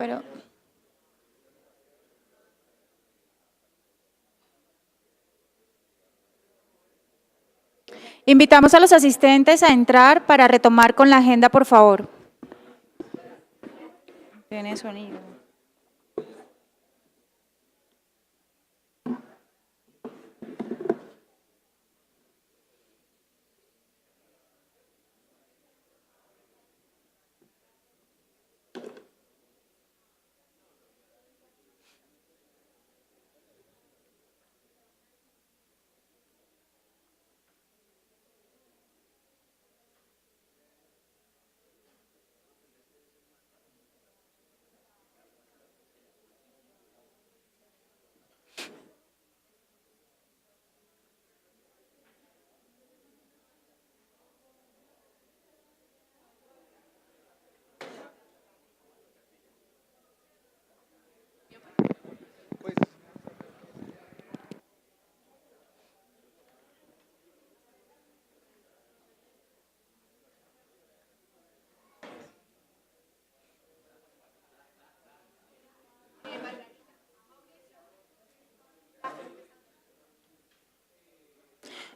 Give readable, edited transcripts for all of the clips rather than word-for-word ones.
pero... Invitamos a los asistentes a entrar para retomar con la agenda, por favor. Tiene sonido.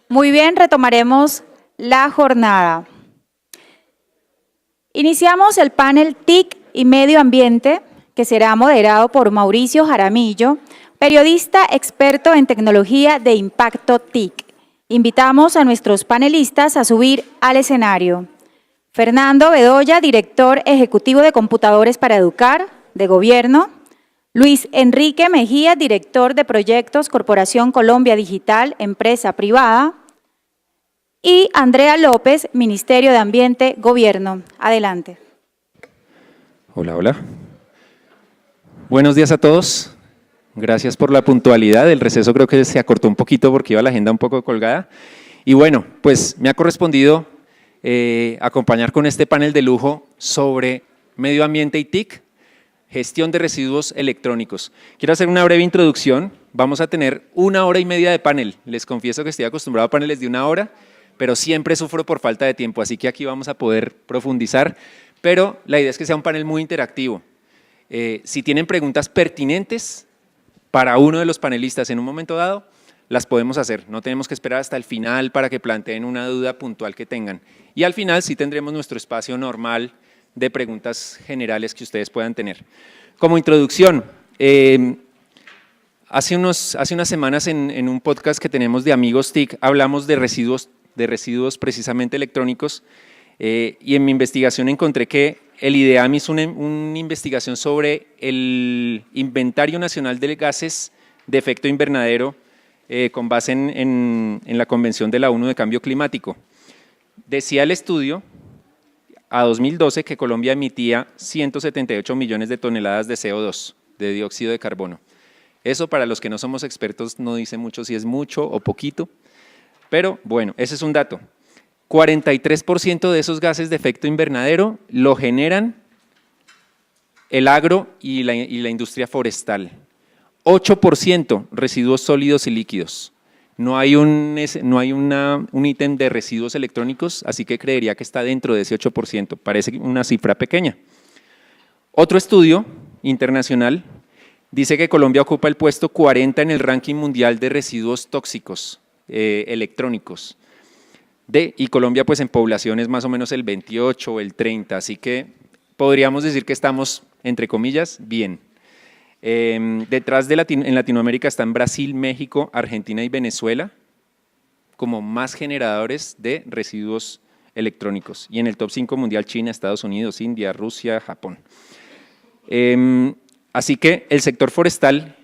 Muy bien, retomaremos la jornada. Iniciamos el panel TIC y Medio Ambiente, que será moderado por Mauricio Jaramillo, periodista experto en tecnología de impacto TIC. Invitamos a nuestros panelistas a subir al escenario. Fernando Bedoya, director ejecutivo de Computadores para Educar, de Gobierno. Luis Enrique Mejía, director de Proyectos Corporación Colombia Digital, empresa privada. Y Andrea López, Ministerio de Ambiente, Gobierno. Adelante. Hola, hola. Buenos días a todos. Gracias por la puntualidad. El receso creo que se acortó un poquito porque iba la agenda un poco colgada. Y bueno, pues me ha correspondido acompañar con este panel de lujo sobre medio ambiente y TIC, gestión de residuos electrónicos. Quiero hacer una breve introducción. Vamos a tener 1 hora y media de panel. Les confieso que estoy acostumbrado a paneles de 1 hora, pero siempre sufro por falta de tiempo, así que aquí vamos a poder profundizar, pero la idea es que sea un panel muy interactivo. Si tienen preguntas pertinentes para uno de los panelistas en un momento dado, las podemos hacer, no tenemos que esperar hasta el final para que planteen una duda puntual que tengan. Y al final sí tendremos nuestro espacio normal de preguntas generales que ustedes puedan tener. Como introducción, hace unas semanas en un podcast que tenemos de Amigos TIC hablamos de residuos precisamente electrónicos y en mi investigación encontré que el IDEAM hizo una investigación sobre el Inventario Nacional de Gases de Efecto Invernadero con base en la Convención de la ONU de Cambio Climático. Decía el estudio a 2012 que Colombia emitía 178 millones de toneladas de CO2, de dióxido de carbono. Eso para los que no somos expertos no dice mucho si es mucho o poquito, pero bueno, ese es un dato. 43% de esos gases de efecto invernadero lo generan el agro y la industria forestal. 8% residuos sólidos y líquidos. No hay un ítem de residuos electrónicos, así que creería que está dentro de ese 8%. Parece una cifra pequeña. Otro estudio internacional dice que Colombia ocupa el puesto 40 en el ranking mundial de residuos tóxicos electrónicos. Y Colombia pues en población es más o menos el 28 o el 30, así que podríamos decir que estamos, entre comillas, bien. Detrás en Latinoamérica están Brasil, México, Argentina y Venezuela como más generadores de residuos electrónicos. Y en el top 5 mundial China, Estados Unidos, India, Rusia, Japón. Así que el sector forestal,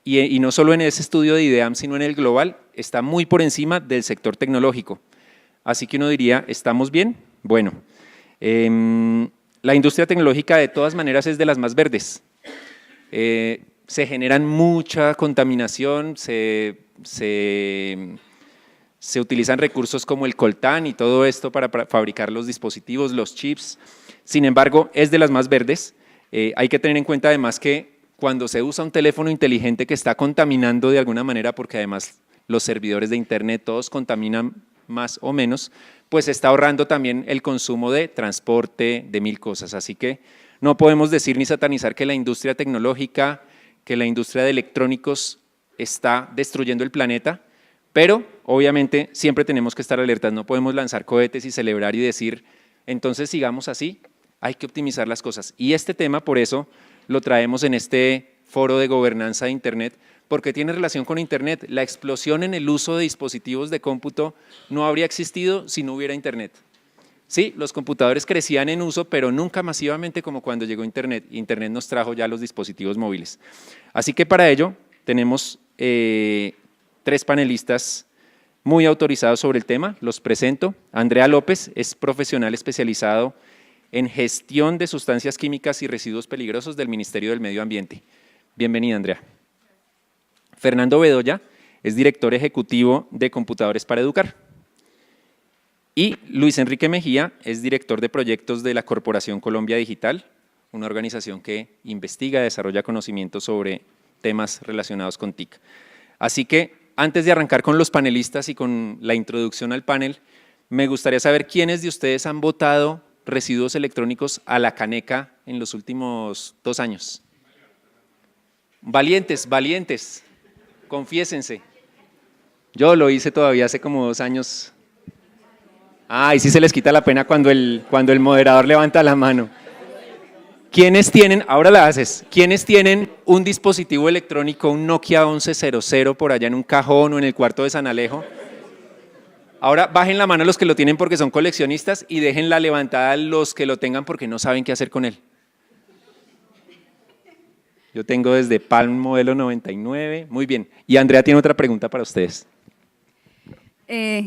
y no solo en ese estudio de IDEAM, sino en el global, está muy por encima del sector tecnológico. Así que uno diría, ¿estamos bien? Bueno, la industria tecnológica de todas maneras es de las más verdes. Se generan mucha contaminación, se utilizan recursos como el coltán y todo esto para fabricar los dispositivos, los chips. Sin embargo, es de las más verdes. Hay que tener en cuenta además que cuando se usa un teléfono inteligente que está contaminando de alguna manera, porque además los servidores de internet todos contaminan más o menos, pues se está ahorrando también el consumo de transporte, de 1000 cosas. Así que No podemos decir ni satanizar que la industria tecnológica, que la industria de electrónicos está destruyendo el planeta, pero obviamente siempre tenemos que estar alertas, no podemos lanzar cohetes y celebrar y decir, entonces sigamos así, hay que optimizar las cosas. Y este tema, por eso, lo traemos en este foro de gobernanza de Internet, porque tiene relación con Internet. La explosión en el uso de dispositivos de cómputo no habría existido si no hubiera Internet. Sí, los computadores crecían en uso, pero nunca masivamente como cuando llegó Internet. Internet nos trajo ya los dispositivos móviles. Así que para ello tenemos 3 panelistas muy autorizados sobre el tema. Los presento. Andrea López es profesional especializado en gestión de sustancias químicas y residuos peligrosos del Ministerio del Medio Ambiente. Bienvenida, Andrea. Fernando Bedoya es director ejecutivo de Computadores para Educar. Y Luis Enrique Mejía es director de proyectos de la Corporación Colombia Digital, una organización que investiga y desarrolla conocimientos sobre temas relacionados con TIC. Así que antes de arrancar con los panelistas y con la introducción al panel, me gustaría saber quiénes de ustedes han votado residuos electrónicos a la caneca en los últimos 2 años. Valientes, valientes, confiésense. Yo lo hice todavía hace como 2 años. Y sí se les quita la pena cuando el moderador levanta la mano. ¿Quiénes tienen, ahora la haces, quiénes tienen un dispositivo electrónico, un Nokia 1100 por allá en un cajón o en el cuarto de San Alejo? Ahora bajen la mano los que lo tienen porque son coleccionistas y déjenla levantada los que lo tengan porque no saben qué hacer con él. Yo tengo desde Palm modelo 99, muy bien. Y Andrea tiene otra pregunta para ustedes.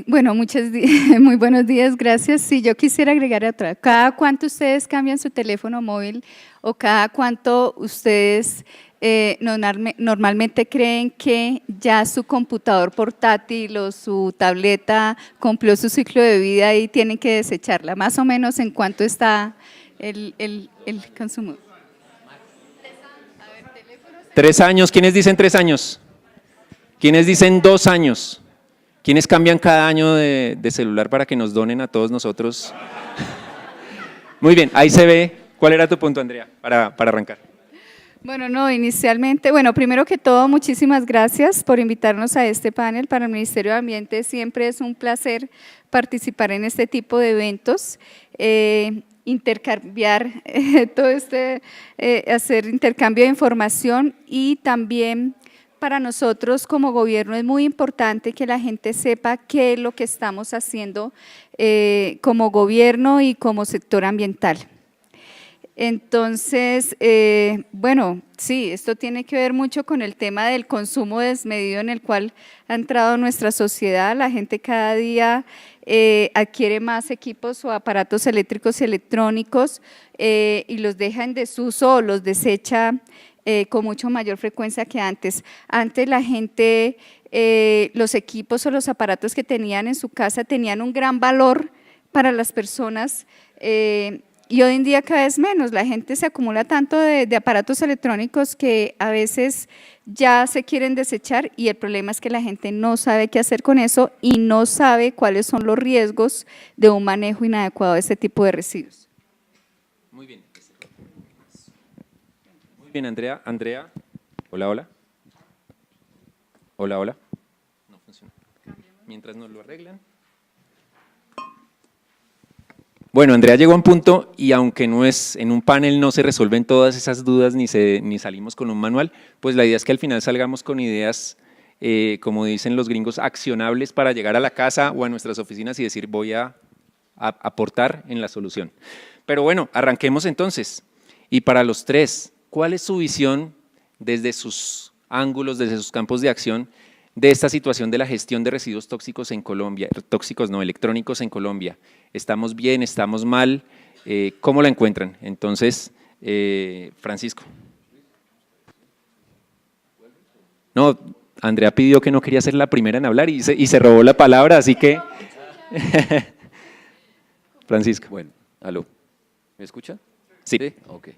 Bueno, muy buenos días, gracias. Sí, yo quisiera agregar otra. ¿Cada cuánto ustedes cambian su teléfono móvil o cada cuánto ustedes normalmente creen que ya su computador portátil o su tableta cumplió su ciclo de vida y tienen que desecharla? Más o menos, ¿en cuánto está el consumo? 3 años, ¿quiénes dicen 3 años? ¿Quiénes dicen 2 años? ¿Quiénes cambian cada año de celular para que nos donen a todos nosotros? Muy bien, ahí se ve. ¿Cuál era tu punto, Andrea, para arrancar? Bueno, no, inicialmente, primero que todo, muchísimas gracias por invitarnos a este panel. Para el Ministerio de Ambiente siempre es un placer participar en este tipo de eventos, intercambiar hacer intercambio de información y también para nosotros como gobierno es muy importante que la gente sepa qué es lo que estamos haciendo como gobierno y como sector ambiental. Entonces, sí, esto tiene que ver mucho con el tema del consumo desmedido en el cual ha entrado nuestra sociedad. La gente cada día adquiere más equipos o aparatos eléctricos y electrónicos y los deja en desuso o los desecha con mucho mayor frecuencia que antes. Antes la gente, los equipos o los aparatos que tenían en su casa tenían un gran valor para las personas y hoy en día cada vez menos. La gente se acumula tanto de aparatos electrónicos que a veces ya se quieren desechar y el problema es que la gente no sabe qué hacer con eso y no sabe cuáles son los riesgos de un manejo inadecuado de este tipo de residuos. Muy bien. Muy bien, Andrea. Andrea, hola, hola. Hola, hola. No funciona. Mientras nos lo arreglan. Bueno, Andrea llegó a un punto y aunque no es en un panel no se resuelven todas esas dudas ni salimos con un manual, pues la idea es que al final salgamos con ideas, como dicen los gringos, accionables para llegar a la casa o a nuestras oficinas y decir voy a aportar en la solución. Pero bueno, arranquemos entonces. Y para los 3, ¿cuál es su visión desde sus ángulos, desde sus campos de acción de esta situación de la gestión de residuos tóxicos en Colombia, electrónicos en Colombia? ¿Estamos bien? ¿Estamos mal? ¿Cómo la encuentran? Entonces, Francisco. No, Andrea pidió que no quería ser la primera en hablar y se robó la palabra, así que… Francisco. Bueno, aló. ¿Me escuchan? Sí. Ok.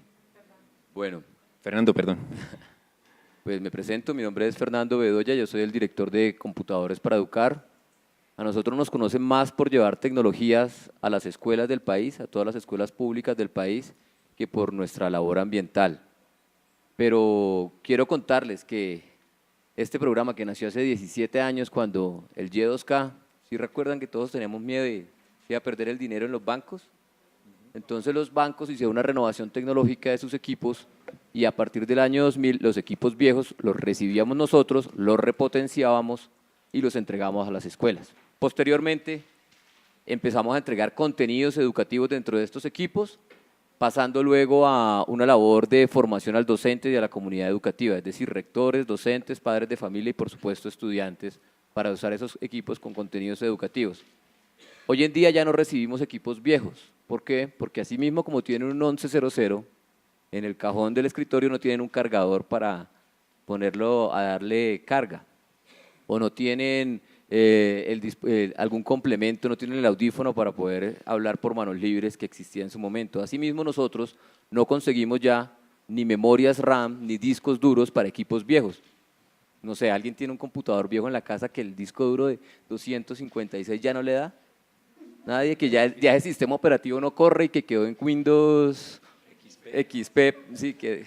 Bueno. Fernando, perdón. Pues me presento, mi nombre es Fernando Bedoya, yo soy el director de Computadores para Educar. A nosotros nos conocen más por llevar tecnologías a las escuelas del país, a todas las escuelas públicas del país, que por nuestra labor ambiental. Pero quiero contarles que este programa que nació hace 17 años, cuando el Y2K, ¿sí recuerdan que todos teníamos miedo de a perder el dinero en los bancos? Entonces los bancos hicieron una renovación tecnológica de sus equipos y a partir del año 2000 los equipos viejos los recibíamos nosotros, los repotenciábamos y los entregamos a las escuelas. Posteriormente empezamos a entregar contenidos educativos dentro de estos equipos, pasando luego a una labor de formación al docente y a la comunidad educativa, es decir, rectores, docentes, padres de familia y por supuesto estudiantes para usar esos equipos con contenidos educativos. Hoy en día ya no recibimos equipos viejos. ¿Por qué? Porque así mismo como tienen un 1100, en el cajón del escritorio no tienen un cargador para ponerlo a darle carga, o no tienen algún complemento, no tienen el audífono para poder hablar por manos libres que existía en su momento. Asimismo nosotros no conseguimos ya ni memorias RAM ni discos duros para equipos viejos. No sé, ¿alguien tiene un computador viejo en la casa que el disco duro de 256 ya no le da? Nadie, que ya el sistema operativo no corre y que quedó en Windows XP, sí, que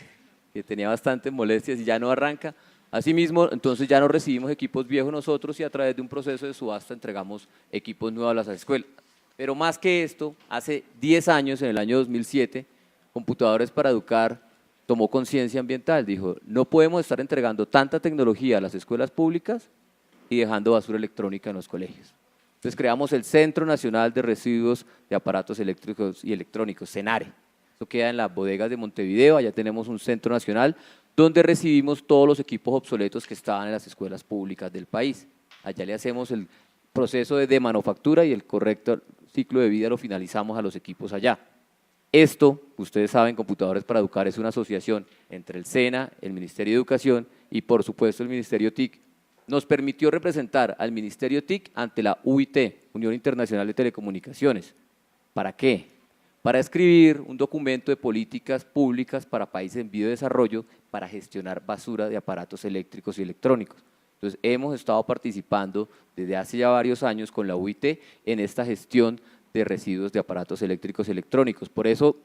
tenía bastantes molestias y ya no arranca. Asimismo, entonces ya no recibimos equipos viejos nosotros y a través de un proceso de subasta entregamos equipos nuevos a las escuelas. Pero más que esto, hace 10 años, en el año 2007, Computadores para Educar tomó conciencia ambiental. Dijo, no podemos estar entregando tanta tecnología a las escuelas públicas y dejando basura electrónica en los colegios. Entonces creamos el Centro Nacional de Residuos de Aparatos Eléctricos y Electrónicos, CENARE. Esto queda en las bodegas de Montevideo, allá tenemos un centro nacional donde recibimos todos los equipos obsoletos que estaban en las escuelas públicas del país. Allá le hacemos el proceso de manufactura y el correcto ciclo de vida lo finalizamos a los equipos allá. Esto, ustedes saben, Computadores para Educar es una asociación entre el SENA, el Ministerio de Educación y por supuesto el Ministerio TIC. Nos permitió representar al Ministerio TIC ante la UIT, Unión Internacional de Telecomunicaciones. ¿Para qué? Para escribir un documento de políticas públicas para países en vías de desarrollo para gestionar basura de aparatos eléctricos y electrónicos. Entonces, hemos estado participando desde hace ya varios años con la UIT en esta gestión de residuos de aparatos eléctricos y electrónicos. Por eso,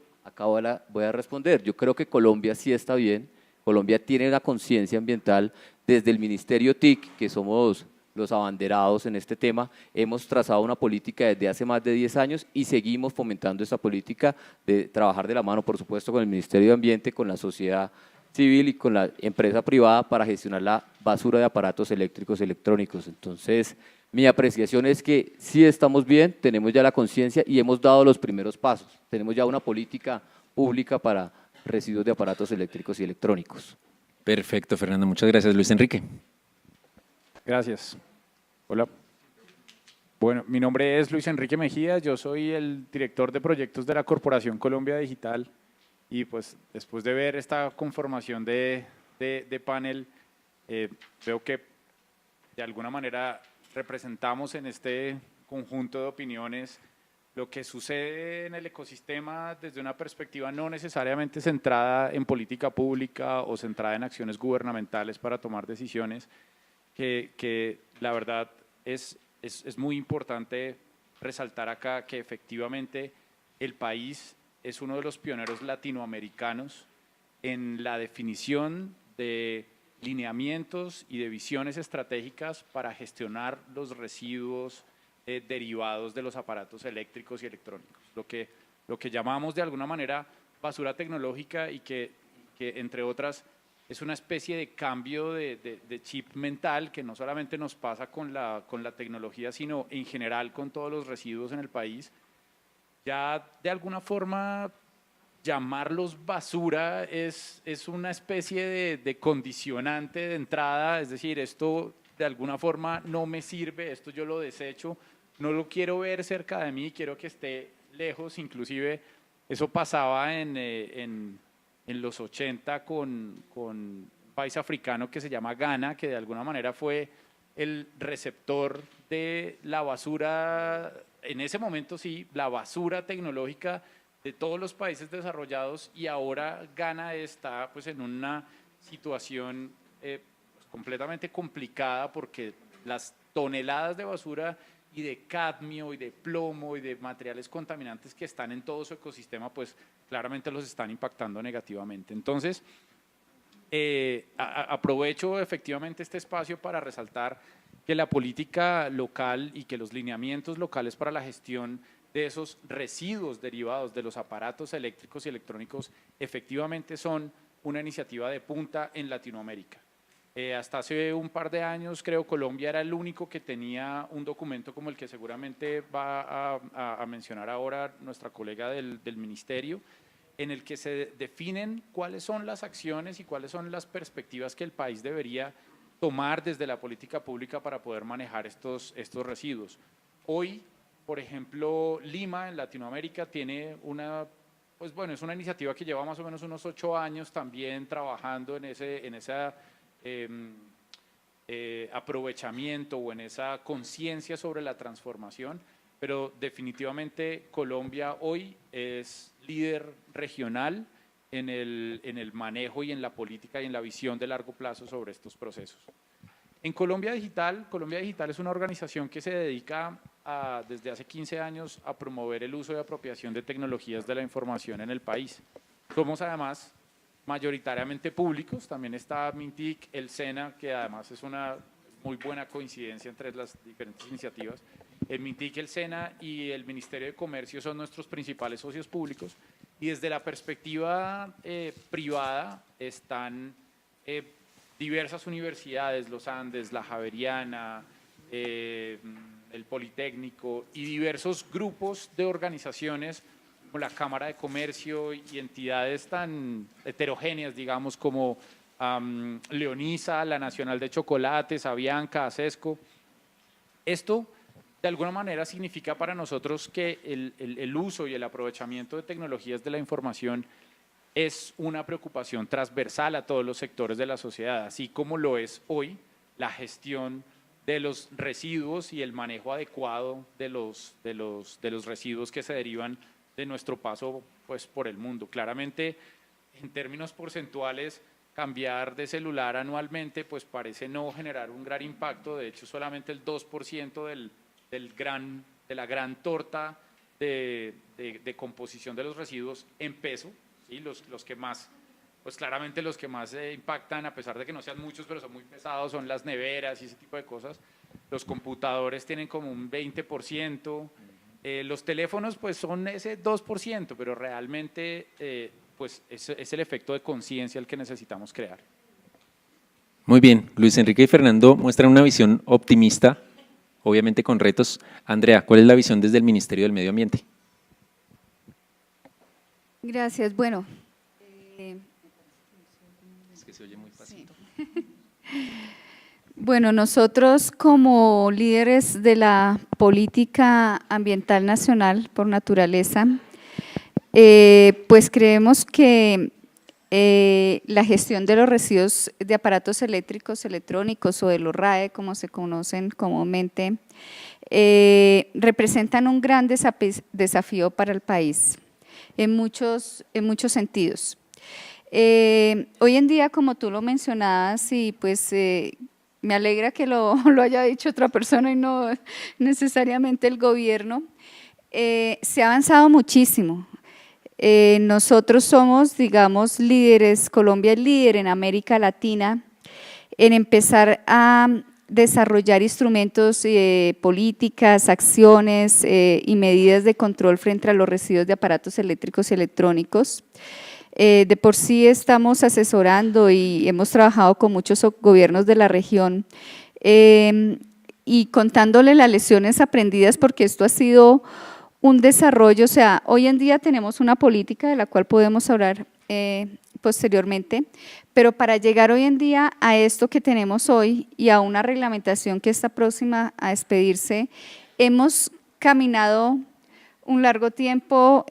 voy a responder. Yo creo que Colombia sí está bien. Colombia tiene la conciencia ambiental. Desde el Ministerio TIC, que somos los abanderados en este tema, hemos trazado una política desde hace más de 10 años y seguimos fomentando esta política de trabajar de la mano, por supuesto, con el Ministerio de Ambiente, con la sociedad civil y con la empresa privada para gestionar la basura de aparatos eléctricos y electrónicos. Entonces, mi apreciación es que sí estamos bien, tenemos ya la conciencia y hemos dado los primeros pasos. Tenemos ya una política pública para residuos de aparatos eléctricos y electrónicos. Perfecto, Fernando. Muchas gracias. Luis Enrique. Gracias. Hola. Bueno, mi nombre es Luis Enrique Mejía, yo soy el director de proyectos de la Corporación Colombia Digital y pues después de ver esta conformación de panel, veo que de alguna manera representamos en este conjunto de opiniones lo que sucede en el ecosistema desde una perspectiva no necesariamente centrada en política pública o centrada en acciones gubernamentales para tomar decisiones, que la verdad es muy importante resaltar acá que efectivamente el país es uno de los pioneros latinoamericanos en la definición de lineamientos y de visiones estratégicas para gestionar los residuos derivados de los aparatos eléctricos y electrónicos, lo que llamamos de alguna manera basura tecnológica y que entre otras es una especie de cambio de chip mental que no solamente nos pasa con la tecnología, sino en general con todos los residuos en el país. Ya de alguna forma llamarlos basura es una especie de condicionante de entrada, es decir, esto de alguna forma no me sirve, esto yo lo desecho, no lo quiero ver cerca de mí, quiero que esté lejos. Inclusive eso pasaba en los 80 con un país africano que se llama Ghana, que de alguna manera fue el receptor de la basura, en ese momento sí, la basura tecnológica de todos los países desarrollados, y ahora Ghana está pues en una situación completamente complicada porque las toneladas de basura y de cadmio y de plomo y de materiales contaminantes que están en todo su ecosistema, pues claramente los están impactando negativamente. Entonces, aprovecho efectivamente este espacio para resaltar que la política local y que los lineamientos locales para la gestión de esos residuos derivados de los aparatos eléctricos y electrónicos efectivamente son una iniciativa de punta en Latinoamérica. Hasta hace un par de años, creo, Colombia era el único que tenía un documento como el que seguramente va a mencionar ahora nuestra colega del ministerio, en el que se definen cuáles son las acciones y cuáles son las perspectivas que el país debería tomar desde la política pública para poder manejar estos residuos. Hoy, por ejemplo, Lima en Latinoamérica tiene pues bueno, es una iniciativa que lleva más o menos unos 8 años también trabajando en esa aprovechamiento o en esa conciencia sobre la transformación, pero definitivamente Colombia hoy es líder regional en el manejo y en la política y en la visión de largo plazo sobre estos procesos. En Colombia Digital es una organización que se dedica desde hace 15 años a promover el uso y apropiación de tecnologías de la información en el país. Somos además mayoritariamente públicos, también está Mintic, el SENA, que además es una muy buena coincidencia entre las diferentes iniciativas. El Mintic, el SENA y el Ministerio de Comercio son nuestros principales socios públicos, y desde la perspectiva privada están diversas universidades, los Andes, la Javeriana, el Politécnico y diversos grupos de organizaciones como la Cámara de Comercio y entidades tan heterogéneas, digamos, como Leonisa, la Nacional de Chocolates, Avianca, Acesco. Esto, de alguna manera, significa para nosotros que el uso y el aprovechamiento de tecnologías de la información es una preocupación transversal a todos los sectores de la sociedad, así como lo es hoy la gestión de los residuos y el manejo adecuado de los residuos que se derivan de nuestro paso pues, por el mundo. Claramente, en términos porcentuales, cambiar de celular anualmente pues, parece no generar un gran impacto. De hecho, solamente el 2% de la gran torta de composición de los residuos en peso, ¿sí? Los que más, pues claramente los que más impactan, a pesar de que no sean muchos, pero son muy pesados, son las neveras y ese tipo de cosas. Los computadores tienen como un 20%, los teléfonos pues son ese 2%, pero realmente pues es el efecto de conciencia el que necesitamos crear. Muy bien, Luis Enrique y Fernando muestran una visión optimista, obviamente con retos. Andrea, ¿cuál es la visión desde el Ministerio del Medio Ambiente? Gracias. Bueno, Es que se oye muy pasito. bueno, nosotros como líderes de la política ambiental nacional por naturaleza, pues creemos que la gestión de los residuos de aparatos eléctricos, electrónicos o de los RAE, como se conocen comúnmente, representan un gran desafío para el país en muchos sentidos. Hoy en día, como tú lo mencionabas, y pues me alegra que lo haya dicho otra persona y no necesariamente el gobierno, se ha avanzado muchísimo. Nosotros somos, digamos, líderes, Colombia es líder en América Latina en empezar a desarrollar instrumentos, políticas, acciones y medidas de control frente a los residuos de aparatos eléctricos y electrónicos. De por sí estamos asesorando y hemos trabajado con muchos gobiernos de la región y contándole las lecciones aprendidas, porque esto ha sido un desarrollo. O sea, hoy en día tenemos una política de la cual podemos hablar posteriormente, pero para llegar hoy en día a esto que tenemos hoy y a una reglamentación que está próxima a expedirse, hemos caminado un largo tiempo.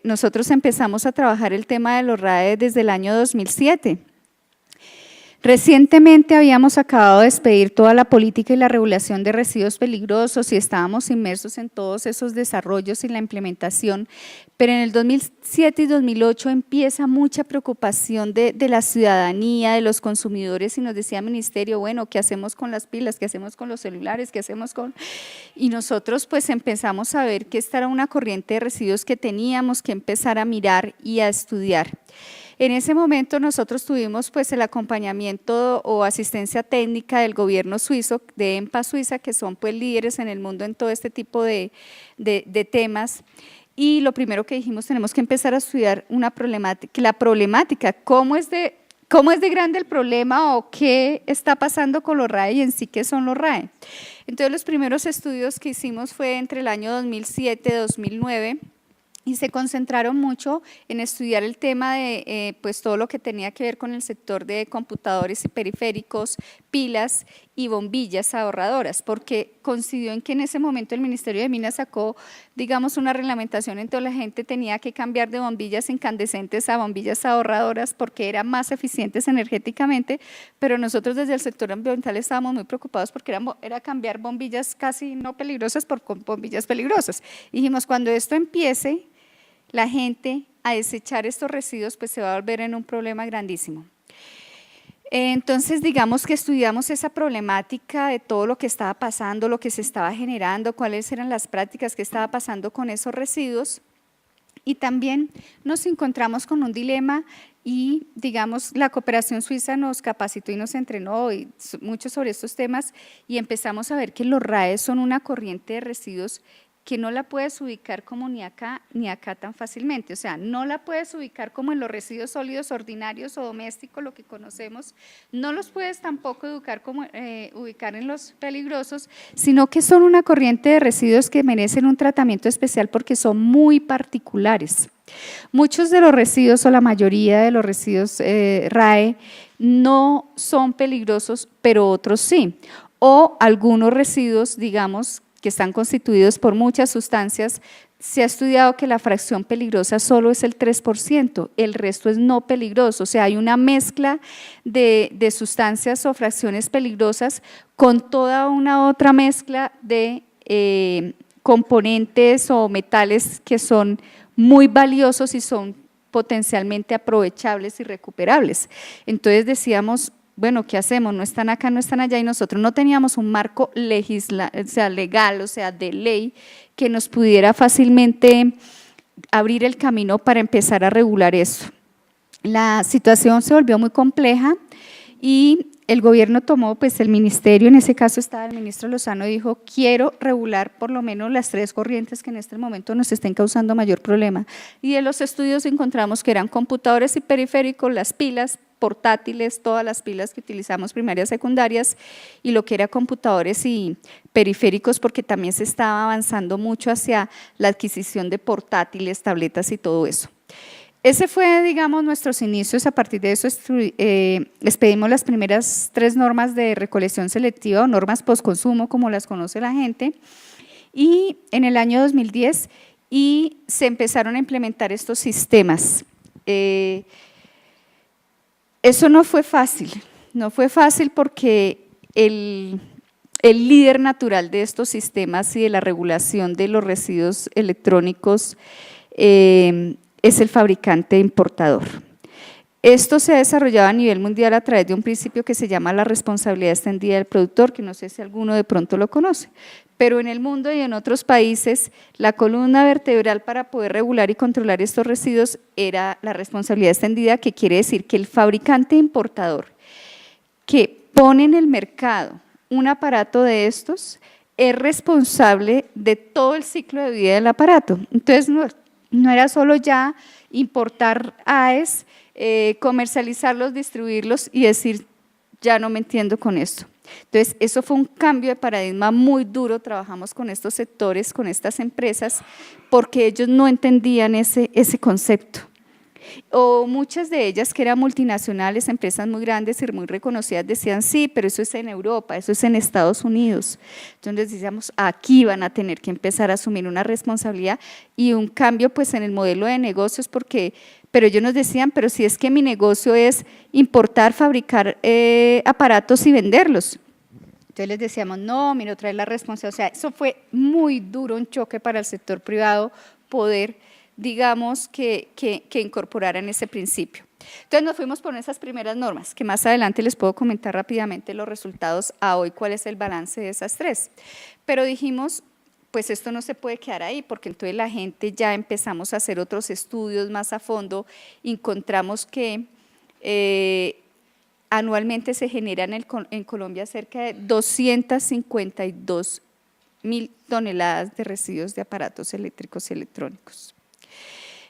Nosotros empezamos a trabajar el tema de los RAE desde el año 2007. Recientemente habíamos acabado de expedir toda la política y la regulación de residuos peligrosos y estábamos inmersos en todos esos desarrollos y la implementación, pero en el 2007 y 2008 empieza mucha preocupación de la ciudadanía, de los consumidores, y nos decía el ministerio, bueno, ¿qué hacemos con las pilas? ¿Qué hacemos con los celulares? ¿Qué hacemos con...? Y nosotros pues empezamos a ver que esta era una corriente de residuos que teníamos que empezar a mirar y a estudiar. En ese momento nosotros tuvimos pues el acompañamiento o asistencia técnica del gobierno suizo, de EMPA Suiza, que son pues líderes en el mundo en todo este tipo de temas. Y lo primero que dijimos, tenemos que empezar a estudiar la problemática, cómo es de grande el problema o qué está pasando con los RAE y en sí qué son los RAE. Entonces los primeros estudios que hicimos fue entre el año 2007 y 2009, y se concentraron mucho en estudiar el tema de pues todo lo que tenía que ver con el sector de computadores y periféricos, pilas y bombillas ahorradoras, porque coincidió en que en ese momento el Ministerio de Minas sacó, digamos, una reglamentación en donde la gente tenía que cambiar de bombillas incandescentes a bombillas ahorradoras porque eran más eficientes energéticamente, pero nosotros desde el sector ambiental estábamos muy preocupados porque era cambiar bombillas casi no peligrosas por bombillas peligrosas. Y dijimos, cuando esto empiece, la gente a desechar estos residuos, pues se va a volver en un problema grandísimo. Entonces, digamos que estudiamos esa problemática de todo lo que estaba pasando, lo que se estaba generando, cuáles eran las prácticas que estaba pasando con esos residuos, y también nos encontramos con un dilema y, digamos, la cooperación suiza nos capacitó y nos entrenó mucho sobre estos temas, y empezamos a ver que los RAE son una corriente de residuos que no la puedes ubicar como ni acá tan fácilmente, o sea, no la puedes ubicar como en los residuos sólidos ordinarios o domésticos, lo que conocemos, no los puedes tampoco ubicar en los peligrosos, sino que son una corriente de residuos que merecen un tratamiento especial porque son muy particulares. Muchos de los residuos o la mayoría de los residuos RAE no son peligrosos, pero otros sí, o algunos residuos, digamos, que están constituidos por muchas sustancias. Se ha estudiado que la fracción peligrosa solo es el 3%, el resto es no peligroso, o sea, hay una mezcla de sustancias o fracciones peligrosas con toda una otra mezcla de componentes o metales que son muy valiosos y son potencialmente aprovechables y recuperables. Entonces decíamos, bueno, ¿qué hacemos? No están acá, no están allá, y nosotros no teníamos un marco legal, o sea, de ley, que nos pudiera fácilmente abrir el camino para empezar a regular eso. La situación se volvió muy compleja y el gobierno tomó, pues el ministerio, en ese caso estaba el ministro Lozano, dijo, quiero regular por lo menos las 3 corrientes que en este momento nos estén causando mayor problema. Y en los estudios encontramos que eran computadores y periféricos, las pilas, portátiles, todas las pilas que utilizamos primarias, secundarias, y lo que era computadores y periféricos, porque también se estaba avanzando mucho hacia la adquisición de portátiles, tabletas y todo eso. Ese fue, digamos, nuestros inicios. A partir de eso expedimos las primeras 3 normas de recolección selectiva o normas postconsumo, como las conoce la gente, y en el año 2010 se empezaron a implementar estos sistemas. Eso no fue fácil porque el líder natural de estos sistemas y de la regulación de los residuos electrónicos es el fabricante importador. Esto se ha desarrollado a nivel mundial a través de un principio que se llama la responsabilidad extendida del productor, que no sé si alguno de pronto lo conoce, pero en el mundo y en otros países la columna vertebral para poder regular y controlar estos residuos era la responsabilidad extendida, que quiere decir que el fabricante importador que pone en el mercado un aparato de estos es responsable de todo el ciclo de vida del aparato. Entonces no era solo ya importar AES, comercializarlos, distribuirlos y decir, ya no me entiendo con esto. Entonces, eso fue un cambio de paradigma muy duro. Trabajamos con estos sectores, con estas empresas, porque ellos no entendían ese concepto. O muchas de ellas, que eran multinacionales, empresas muy grandes y muy reconocidas, decían, sí, pero eso es en Europa, eso es en Estados Unidos. Entonces decíamos, aquí van a tener que empezar a asumir una responsabilidad y un cambio pues en el modelo de negocios, porque Pero ellos nos decían, pero si es que mi negocio es importar, fabricar aparatos y venderlos. Entonces les decíamos, no, mira, trae la responsabilidad. O sea, eso fue muy duro, un choque para el sector privado poder, digamos, que incorporaran ese principio. Entonces nos fuimos por esas primeras normas, que más adelante les puedo comentar rápidamente los resultados a hoy, cuál es el balance de esas tres. Pero dijimos, pues esto no se puede quedar ahí, porque entonces la gente ya empezamos a hacer otros estudios más a fondo, encontramos que anualmente se generan en Colombia cerca de 252.000 toneladas de residuos de aparatos eléctricos y electrónicos.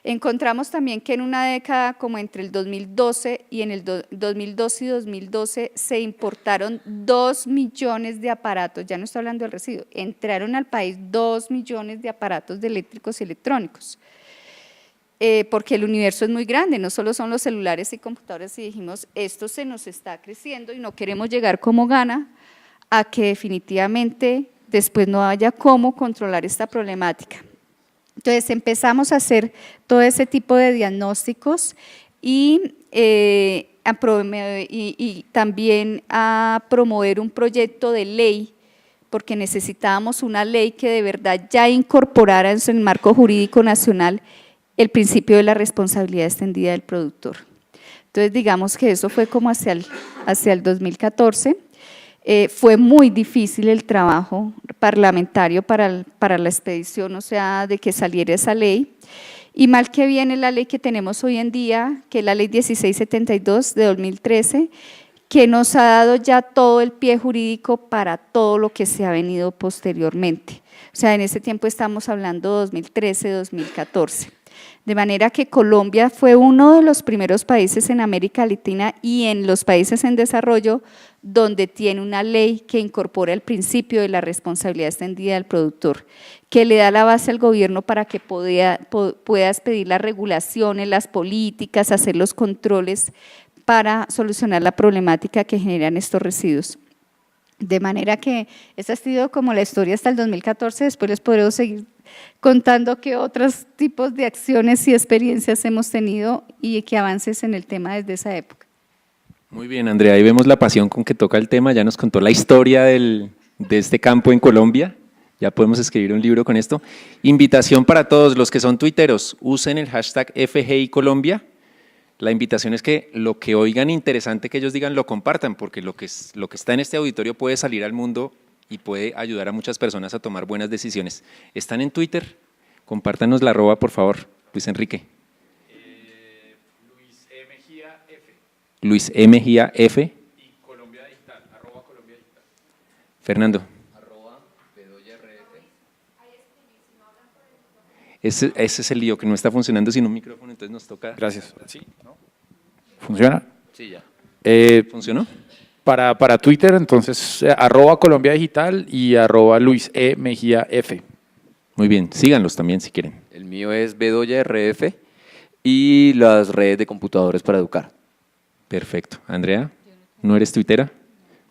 Encontramos también que en una década como entre el 2012 y en el 2012 se importaron 2 millones de aparatos, ya no estoy hablando del residuo, entraron al país 2 millones de aparatos eléctricos y electrónicos. Porque el universo es muy grande, no solo son los celulares y computadores, y dijimos, esto se nos está creciendo y no queremos llegar como Ghana a que definitivamente después no haya cómo controlar esta problemática. Entonces empezamos a hacer todo ese tipo de diagnósticos y también a promover un proyecto de ley, porque necesitábamos una ley que de verdad ya incorporara en su marco jurídico nacional el principio de la responsabilidad extendida del productor. Entonces digamos que eso fue como hacia el 2014. Fue muy difícil el trabajo parlamentario para la expedición, o sea, de que saliera esa ley. Y mal que viene la ley que tenemos hoy en día, que es la ley 1672 de 2013, que nos ha dado ya todo el pie jurídico para todo lo que se ha venido posteriormente. O sea, en ese tiempo estamos hablando 2013-2014. De manera que Colombia fue uno de los primeros países en América Latina y en los países en desarrollo donde tiene una ley que incorpora el principio de la responsabilidad extendida del productor, que le da la base al gobierno para que pueda expedir las regulaciones, las políticas, hacer los controles para solucionar la problemática que generan estos residuos. De manera que esa ha sido como la historia hasta el 2014, después les podré seguir contando qué otros tipos de acciones y experiencias hemos tenido y qué avances en el tema desde esa época. Muy bien, Andrea, ahí vemos la pasión con que toca el tema, ya nos contó la historia de este campo en Colombia, ya podemos escribir un libro con esto. Invitación para todos los que son tuiteros, usen el hashtag FGI Colombia. La invitación es que lo que oigan interesante que ellos digan lo compartan, porque lo que está en este auditorio puede salir al mundo y puede ayudar a muchas personas a tomar buenas decisiones. ¿Están en Twitter? Compártanos la @ por favor, Luis Enrique. Luis E. Mejía F. Luis E. Mejía F. Y Colombia Digital, @Colombia Digital. Fernando. @BedoyaRF. Ese es el lío, que no está funcionando sin un micrófono, entonces nos toca… Gracias. ¿Sí? ¿No? ¿Funciona? Sí, ya. ¿Funcionó? Para Twitter, entonces, @Colombia Digital y @Luis E. Mejía F. Muy bien, síganlos también si quieren. El mío es BedoyaRF y las redes de computadores para educar. Perfecto. Andrea, ¿no eres tuitera?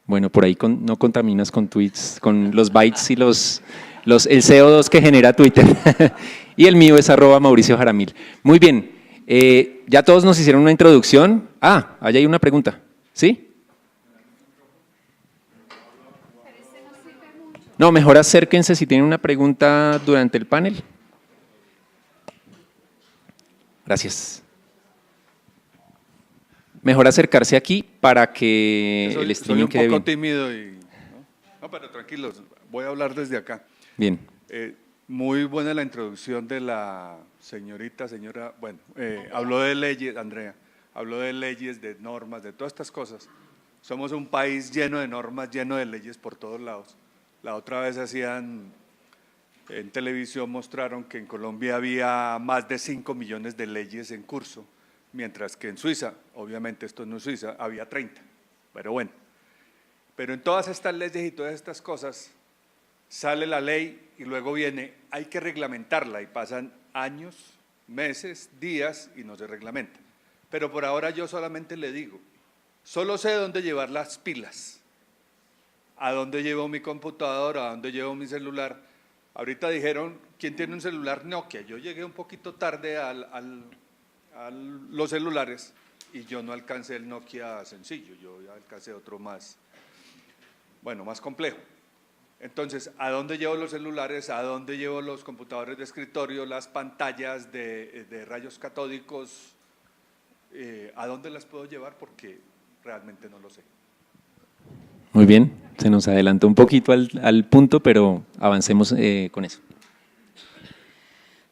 Bueno, por ahí no contaminas con tweets, con los bytes y el CO2 que genera Twitter. Y el mío es @Mauricio Jaramil. Muy bien, ya todos nos hicieron una introducción. Allá hay una pregunta, ¿sí? No, mejor acérquense si tienen una pregunta durante el panel. Gracias. Mejor acercarse aquí para que el streaming quede Soy un poco bien. tímido no, pero tranquilos, voy a hablar desde acá. Bien. Muy buena la introducción de la señora, bueno, habló de leyes, Andrea, habló de leyes, de normas, de todas estas cosas. Somos un país lleno de normas, lleno de leyes por todos lados. La otra vez en televisión mostraron que en Colombia había más de 5 millones de leyes en curso, mientras que en Suiza, obviamente esto no es Suiza, había 30, pero bueno. Pero en todas estas leyes y todas estas cosas sale la ley y luego hay que reglamentarla y pasan años, meses, días y no se reglamenta. Pero por ahora yo solamente le digo, solo sé dónde llevar las pilas, a dónde llevo mi computador, a dónde llevo mi celular. Ahorita dijeron, ¿quién tiene un celular Nokia? Yo llegué un poquito tarde a a los celulares y yo no alcancé el Nokia sencillo, yo ya alcancé otro más, bueno, más complejo. Entonces, ¿a dónde llevo los celulares? ¿A dónde llevo los computadores de escritorio, las pantallas de rayos catódicos? ¿A dónde las puedo llevar? Porque realmente no lo sé. Muy bien, se nos adelantó un poquito al punto, pero avancemos con eso.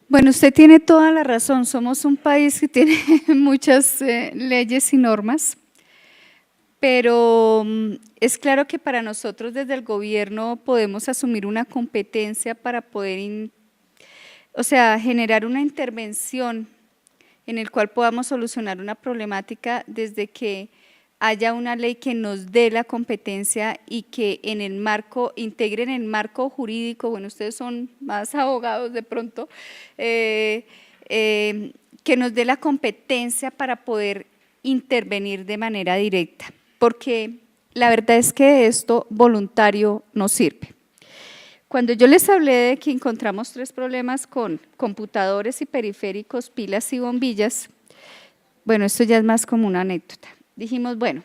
Bueno, usted tiene toda la razón, somos un país que tiene muchas leyes y normas, pero es claro que para nosotros desde el gobierno podemos asumir una competencia para poder, generar una intervención en el cual podamos solucionar una problemática desde que haya una ley que nos dé la competencia y que en el marco, integren el marco jurídico, bueno, ustedes son más abogados de pronto, que nos dé la competencia para poder intervenir de manera directa, porque la verdad es que esto voluntario no sirve. Cuando yo les hablé de que encontramos 3 problemas con computadores y periféricos, pilas y bombillas, bueno, esto ya es más como una anécdota. Dijimos, bueno,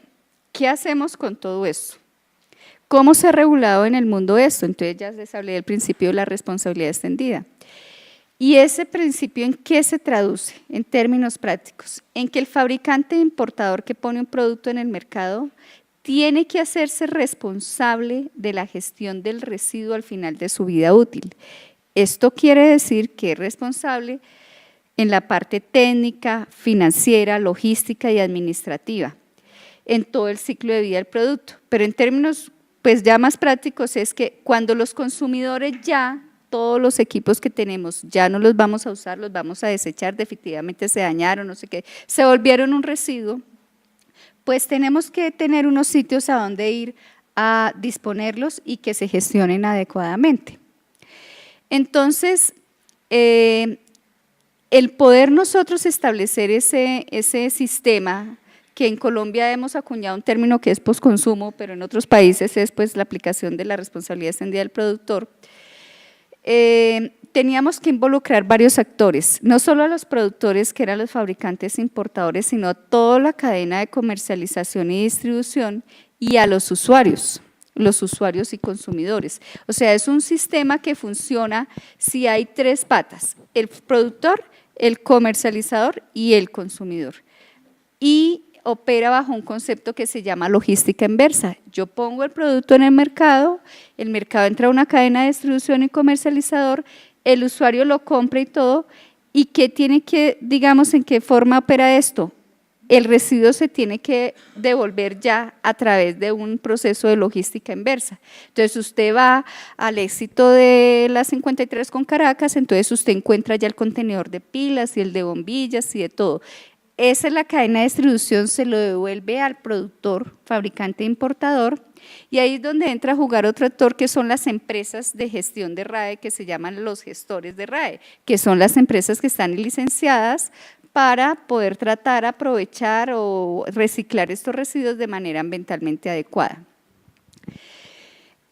¿qué hacemos con todo esto? ¿Cómo se ha regulado en el mundo esto? Entonces ya les hablé del principio de la responsabilidad extendida. ¿Y ese principio en qué se traduce? En términos prácticos, en que el fabricante importador que pone un producto en el mercado tiene que hacerse responsable de la gestión del residuo al final de su vida útil. Esto quiere decir que es responsable en la parte técnica, financiera, logística y administrativa, en todo el ciclo de vida del producto. Pero en términos pues ya más prácticos es que cuando los consumidores ya, todos los equipos que tenemos ya no los vamos a usar, los vamos a desechar, definitivamente se dañaron, no sé qué, se volvieron un residuo, pues tenemos que tener unos sitios a donde ir a disponerlos y que se gestionen adecuadamente. Entonces, el poder nosotros establecer ese sistema, que en Colombia hemos acuñado un término que es posconsumo, pero en otros países es pues la aplicación de la responsabilidad extendida del productor, teníamos que involucrar varios actores, no solo a los productores que eran los fabricantes e importadores, sino a toda la cadena de comercialización y distribución y a los usuarios y consumidores. O sea, es un sistema que funciona si hay 3 patas, el productor, el comercializador y el consumidor. Y opera bajo un concepto que se llama logística inversa. Yo pongo el producto en el mercado entra a una cadena de distribución y comercializador, el usuario lo compra y todo, ¿y qué tiene que, digamos, en qué forma opera esto? El residuo se tiene que devolver ya a través de un proceso de logística inversa. Entonces usted va al éxito de la 53 con Caracas, entonces usted encuentra ya el contenedor de pilas y el de bombillas y de todo. Esa es la cadena de distribución, se lo devuelve al productor, fabricante e importador, y ahí es donde entra a jugar otro actor que son las empresas de gestión de RAE, que se llaman los gestores de RAE, que son las empresas que están licenciadas para poder tratar, aprovechar o reciclar estos residuos de manera ambientalmente adecuada.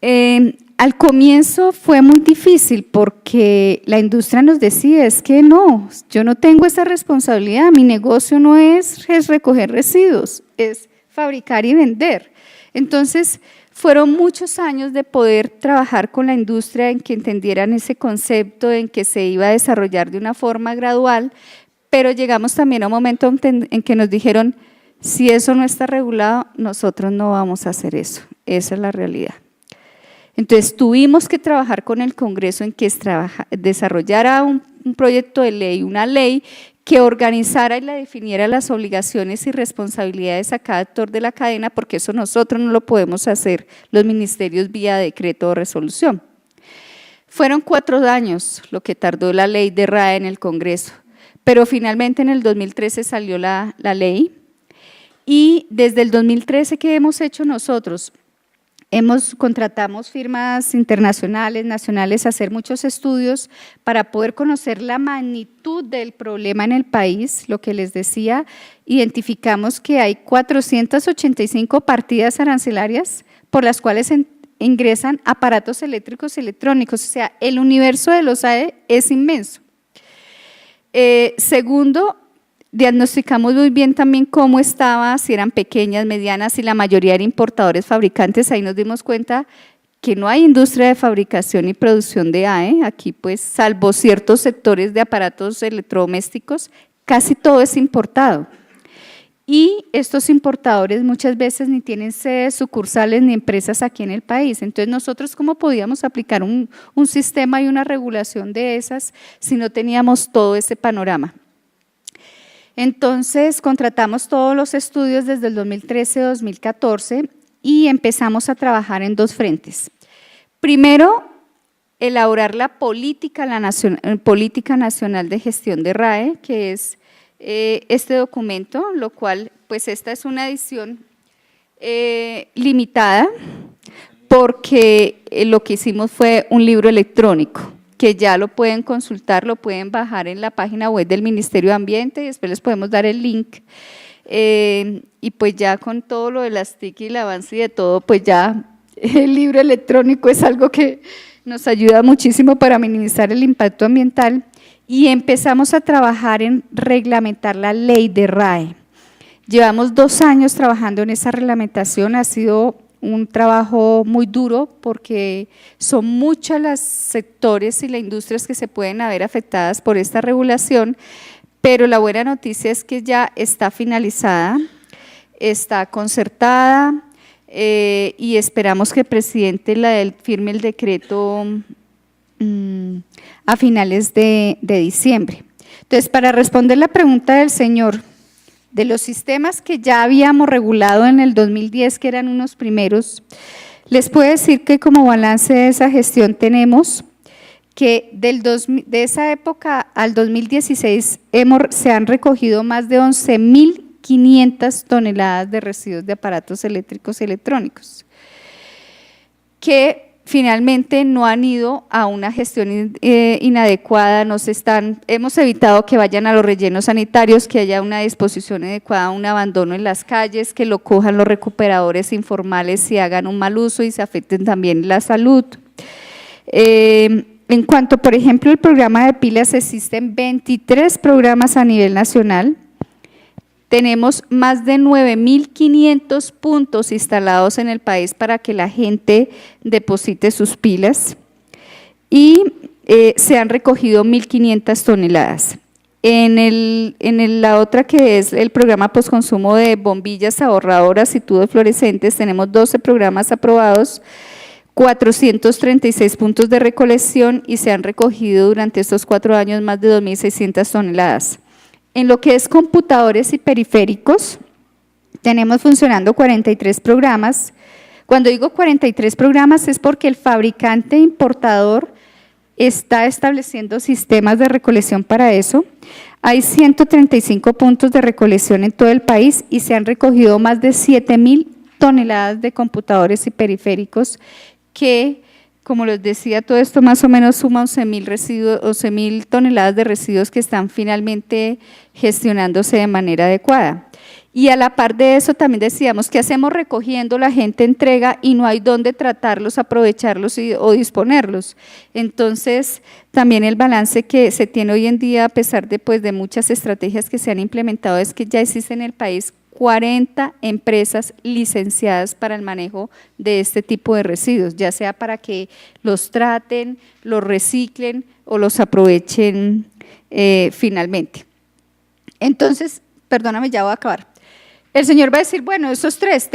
Al comienzo fue muy difícil porque la industria nos decía, es que no, yo no tengo esa responsabilidad, mi negocio no es recoger residuos, es fabricar y vender. Entonces, fueron muchos años de poder trabajar con la industria en que entendieran ese concepto, en que se iba a desarrollar de una forma gradual, pero llegamos también a un momento en que nos dijeron, si eso no está regulado, nosotros no vamos a hacer eso, esa es la realidad. Entonces tuvimos que trabajar con el Congreso en que desarrollara un proyecto de ley, una ley que organizara y la definiera las obligaciones y responsabilidades a cada actor de la cadena, porque eso nosotros no lo podemos hacer los ministerios vía decreto o resolución. Fueron 4 años lo que tardó la ley de RAE en el Congreso, pero finalmente en el 2013 salió la ley y desde el 2013, ¿qué hemos hecho nosotros? Contratamos firmas internacionales, nacionales, a hacer muchos estudios para poder conocer la magnitud del problema en el país. Lo que les decía, identificamos que hay 485 partidas arancelarias por las cuales ingresan aparatos eléctricos y electrónicos, o sea, el universo de los AE es inmenso. Segundo, Diagnosticamos muy bien también cómo estaba, si eran pequeñas, medianas, si la mayoría eran importadores, fabricantes. Ahí nos dimos cuenta que no hay industria de fabricación y producción de AE. Aquí, pues, salvo ciertos sectores de aparatos electrodomésticos, casi todo es importado. Y estos importadores muchas veces ni tienen sedes, sucursales ni empresas aquí en el país. Entonces, nosotros, ¿cómo podíamos aplicar un sistema y una regulación de esas si no teníamos todo ese panorama? Entonces, contratamos todos los estudios desde el 2013-2014 y empezamos a trabajar en dos frentes. Primero, elaborar la política nacional de gestión de RAE, que es este documento, lo cual, pues esta es una edición limitada, porque lo que hicimos fue un libro electrónico, que ya lo pueden consultar, lo pueden bajar en la página web del Ministerio de Ambiente y después les podemos dar el link. Y pues ya con todo lo de las TIC y el avance y de todo, pues ya el libro electrónico es algo que nos ayuda muchísimo para minimizar el impacto ambiental y empezamos a trabajar en reglamentar la ley de RAE. Llevamos 2 años trabajando en esa reglamentación, ha sido un trabajo muy duro porque son muchos los sectores y las industrias que se pueden haber afectadas por esta regulación, pero la buena noticia es que ya está finalizada, está concertada y esperamos que el presidente firme el decreto a finales de diciembre. Entonces, para responder la pregunta del señor, de los sistemas que ya habíamos regulado en el 2010, que eran unos primeros, les puedo decir que como balance de esa gestión tenemos que de esa época al 2016 se han recogido más de 11.500 toneladas de residuos de aparatos eléctricos y electrónicos, que finalmente no han ido a una gestión inadecuada, hemos evitado que vayan a los rellenos sanitarios, que haya una disposición adecuada, un abandono en las calles, que lo cojan los recuperadores informales y hagan un mal uso y se afecten también la salud. En cuanto, por ejemplo, el programa de pilas, existen 23 programas a nivel nacional. Tenemos más de 9.500 puntos instalados en el país para que la gente deposite sus pilas y se han recogido 1.500 toneladas. En la otra, que es el programa postconsumo de bombillas ahorradoras y tubos fluorescentes, tenemos 12 programas aprobados, 436 puntos de recolección y se han recogido durante estos 4 años más de 2.600 toneladas. En lo que es computadores y periféricos, tenemos funcionando 43 programas. Cuando digo 43 programas es porque el fabricante importador está estableciendo sistemas de recolección para eso. Hay 135 puntos de recolección en todo el país y se han recogido más de 7.000 toneladas de computadores y periféricos que, como les decía, todo esto más o menos suma 11.000 toneladas de residuos que están finalmente gestionándose de manera adecuada. Y a la par de eso también decíamos, ¿qué hacemos recogiendo? La gente entrega y no hay dónde tratarlos, aprovecharlos o disponerlos. Entonces, también el balance que se tiene hoy en día, a pesar de muchas estrategias que se han implementado, es que ya existe en el país 40 empresas licenciadas para el manejo de este tipo de residuos, ya sea para que los traten, los reciclen o los aprovechen finalmente. Entonces, perdóname, ya voy a acabar. El señor va a decir, bueno, esos 3,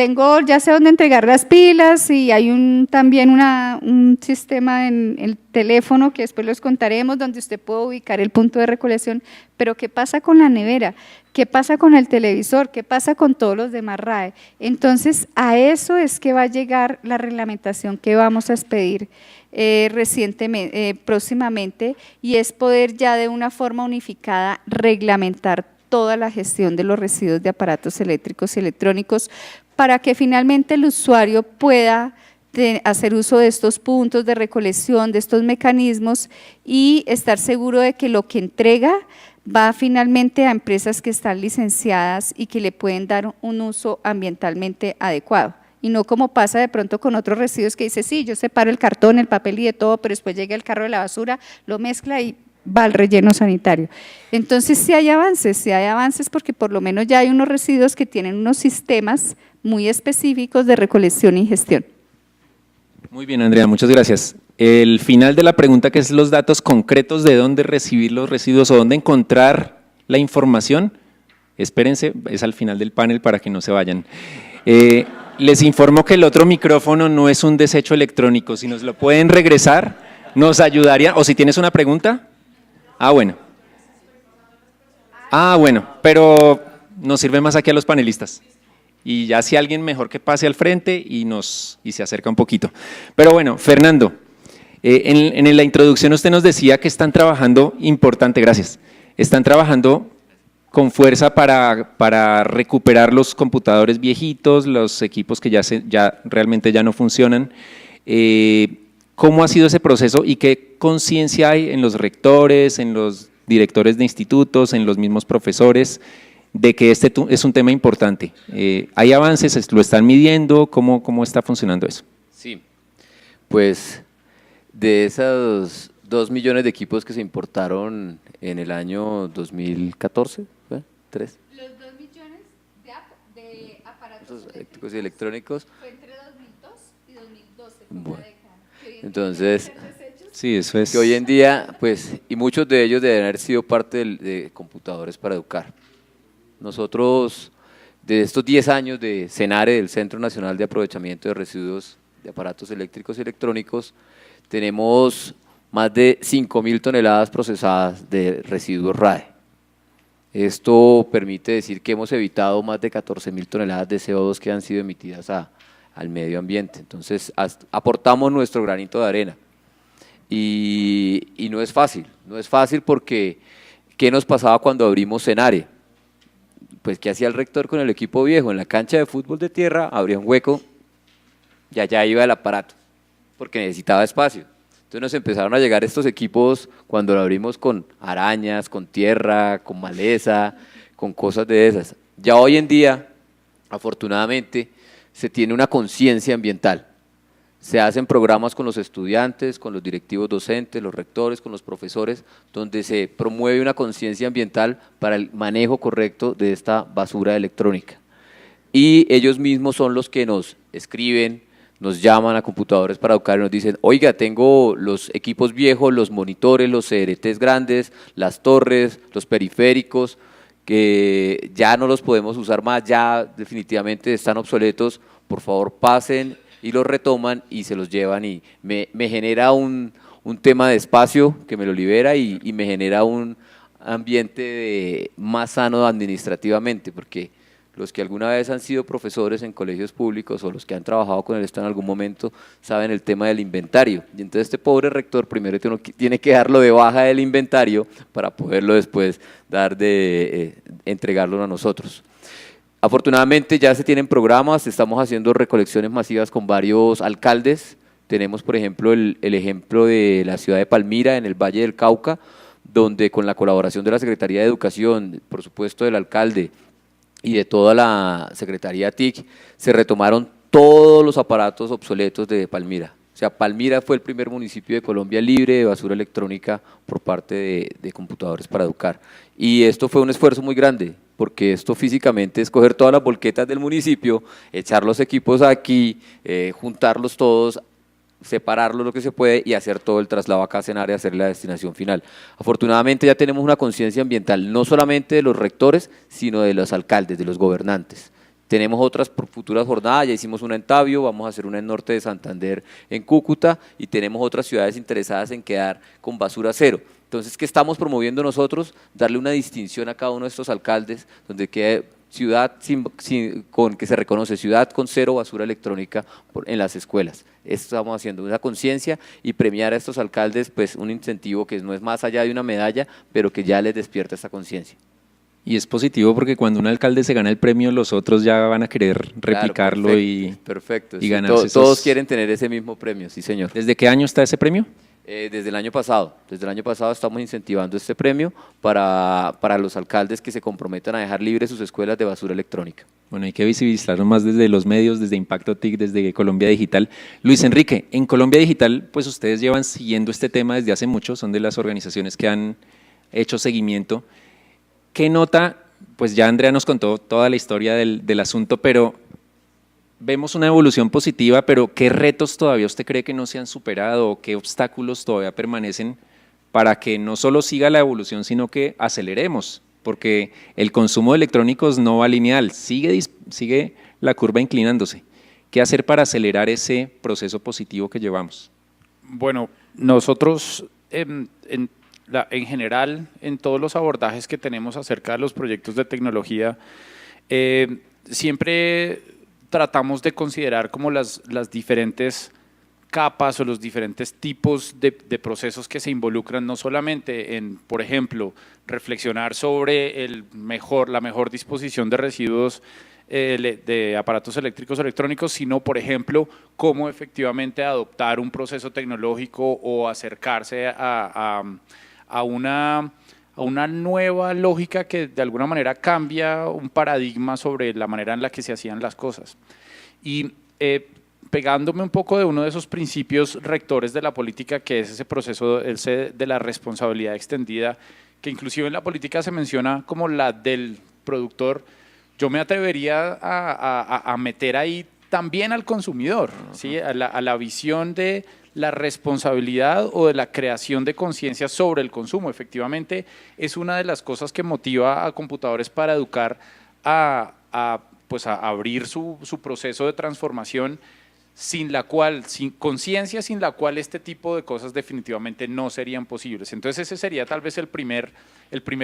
ya sé dónde entregar las pilas y hay también un sistema en el teléfono que después les contaremos donde usted puede ubicar el punto de recolección, pero ¿qué pasa con la nevera? ¿Qué pasa con el televisor? ¿Qué pasa con todos los demás RAE? Entonces, a eso es que va a llegar la reglamentación que vamos a expedir próximamente, y es poder ya de una forma unificada reglamentar toda la gestión de los residuos de aparatos eléctricos y electrónicos para que finalmente el usuario pueda hacer uso de estos puntos de recolección, de estos mecanismos y estar seguro de que lo que entrega va finalmente a empresas que están licenciadas y que le pueden dar un uso ambientalmente adecuado. Y no como pasa de pronto con otros residuos que dice, sí, yo separo el cartón, el papel y de todo, pero después llega el carro de la basura, lo mezcla y va al relleno sanitario. Entonces sí hay avances porque por lo menos ya hay unos residuos que tienen unos sistemas muy específicos de recolección y gestión. Muy bien, Andrea, muchas gracias. El final de la pregunta, que es los datos concretos de dónde recibir los residuos o dónde encontrar la información, espérense, es al final del panel para que no se vayan. Les informo que el otro micrófono no es un desecho electrónico, si nos lo pueden regresar, nos ayudaría, o si tienes una pregunta. Bueno, pero nos sirve más aquí a los panelistas. Y ya si alguien mejor que pase al frente y se acerca un poquito. Pero bueno, Fernando, en la introducción usted nos decía que están trabajando, importante, gracias, están trabajando con fuerza para recuperar los computadores viejitos, los equipos que ya realmente ya no funcionan. ¿Cómo ha sido ese proceso y qué conciencia hay en los rectores, en los directores de institutos, en los mismos profesores, de que este es un tema importante? ¿Hay avances? ¿Lo están midiendo? ¿Cómo está funcionando eso? Sí, pues de esos 2 millones de equipos que se importaron en el año 2014, ¿fue? ¿3? Los 2 millones de aparatos eléctricos y electrónicos. fue entre 2002 y 2012, Bueno, entonces, sí, eso es. que hoy en día, pues, y muchos de ellos deben haber sido parte de computadores para educar. Nosotros, de estos 10 años de CENARE, del Centro Nacional de Aprovechamiento de Residuos de Aparatos Eléctricos y Electrónicos, tenemos más de 5.000 toneladas procesadas de residuos RAE. Esto permite decir que hemos evitado más de 14.000 toneladas de CO2 que han sido emitidas al medio ambiente. Entonces, aportamos nuestro granito de arena. Y no es fácil porque ¿qué nos pasaba cuando abrimos CENARE? Pues ¿qué hacía el rector con el equipo viejo? En la cancha de fútbol de tierra abría un hueco y allá iba el aparato, porque necesitaba espacio. Entonces nos empezaron a llegar estos equipos cuando lo abrimos con arañas, con tierra, con maleza, con cosas de esas. Ya hoy en día, afortunadamente, se tiene una conciencia ambiental. Se hacen programas con los estudiantes, con los directivos docentes, los rectores, con los profesores, donde se promueve una conciencia ambiental para el manejo correcto de esta basura electrónica. Y ellos mismos son los que nos escriben, nos llaman a Computadores para Educar y nos dicen, oiga, tengo los equipos viejos, los monitores, los CRTs grandes, las torres, los periféricos, que ya no los podemos usar más, ya definitivamente están obsoletos, por favor pasen y los retoman y se los llevan y me genera un tema de espacio que me lo libera y me genera un ambiente más sano administrativamente, porque los que alguna vez han sido profesores en colegios públicos o los que han trabajado con el Estado en algún momento saben el tema del inventario. Y entonces este pobre rector primero tiene que darlo de baja del inventario para poderlo después entregarlo a nosotros. Afortunadamente ya se tienen programas, estamos haciendo recolecciones masivas con varios alcaldes. Tenemos, por ejemplo, el ejemplo de la ciudad de Palmira, en el Valle del Cauca, donde con la colaboración de la Secretaría de Educación, por supuesto del alcalde y de toda la Secretaría TIC, se retomaron todos los aparatos obsoletos de Palmira. O sea, Palmira fue el primer municipio de Colombia libre de basura electrónica por parte de Computadores para Educar. Y esto fue un esfuerzo muy grande, porque esto físicamente es coger todas las volquetas del municipio, echar los equipos aquí, juntarlos todos, separarlos lo que se puede y hacer todo el traslado acá a CENARE, hacer la destinación final. Afortunadamente ya tenemos una conciencia ambiental, no solamente de los rectores, sino de los alcaldes, de los gobernantes. Tenemos otras futuras jornadas, ya hicimos una en Tabio, vamos a hacer una en Norte de Santander, en Cúcuta, y tenemos otras ciudades interesadas en quedar con basura cero. Entonces, ¿qué estamos promoviendo nosotros? Darle una distinción a cada uno de estos alcaldes, donde quede ciudad con que se reconoce ciudad con cero basura electrónica en las escuelas. Esto estamos haciendo, una conciencia y premiar a estos alcaldes, pues un incentivo que no es más allá de una medalla, pero que ya les despierta esta conciencia. Y es positivo porque cuando un alcalde se gana el premio, los otros ya van a querer replicarlo. Claro, y perfecto. ganarse Todos esos... quieren tener ese mismo premio, sí señor. ¿Desde qué año está ese premio? Desde el año pasado estamos incentivando este premio para los alcaldes que se comprometan a dejar libres sus escuelas de basura electrónica. Bueno, hay que visibilizarlo más desde los medios, desde Impacto TIC, desde Colombia Digital. Luis Enrique, en Colombia Digital, pues ustedes llevan siguiendo este tema desde hace mucho, son de las organizaciones que han hecho seguimiento. ¿Qué nota? Pues ya Andrea nos contó toda la historia del asunto, pero vemos una evolución positiva, pero ¿qué retos todavía usted cree que no se han superado o qué obstáculos todavía permanecen para que no solo siga la evolución, sino que aceleremos? Porque el consumo de electrónicos no va lineal, sigue la curva inclinándose. ¿Qué hacer para acelerar ese proceso positivo que llevamos? Bueno, nosotros en general, en todos los abordajes que tenemos acerca de los proyectos de tecnología, siempre tratamos de considerar como las diferentes capas o los diferentes tipos de procesos que se involucran, no solamente en, por ejemplo, reflexionar sobre la mejor disposición de residuos de aparatos eléctricos o electrónicos, sino, por ejemplo, cómo efectivamente adoptar un proceso tecnológico o acercarse a una nueva lógica que de alguna manera cambia un paradigma sobre la manera en la que se hacían las cosas. Y pegándome un poco de uno de esos principios rectores de la política, que es ese proceso de la responsabilidad extendida, que inclusive en la política se menciona como la del productor, yo me atrevería a meter ahí también al consumidor, ¿sí? a la visión de la responsabilidad o de la creación de conciencia sobre el consumo. Efectivamente, es una de las cosas que motiva a Computadores para Educar pues a abrir su proceso de transformación, sin conciencia sin la cual este tipo de cosas definitivamente no serían posibles. Entonces ese sería tal vez el primer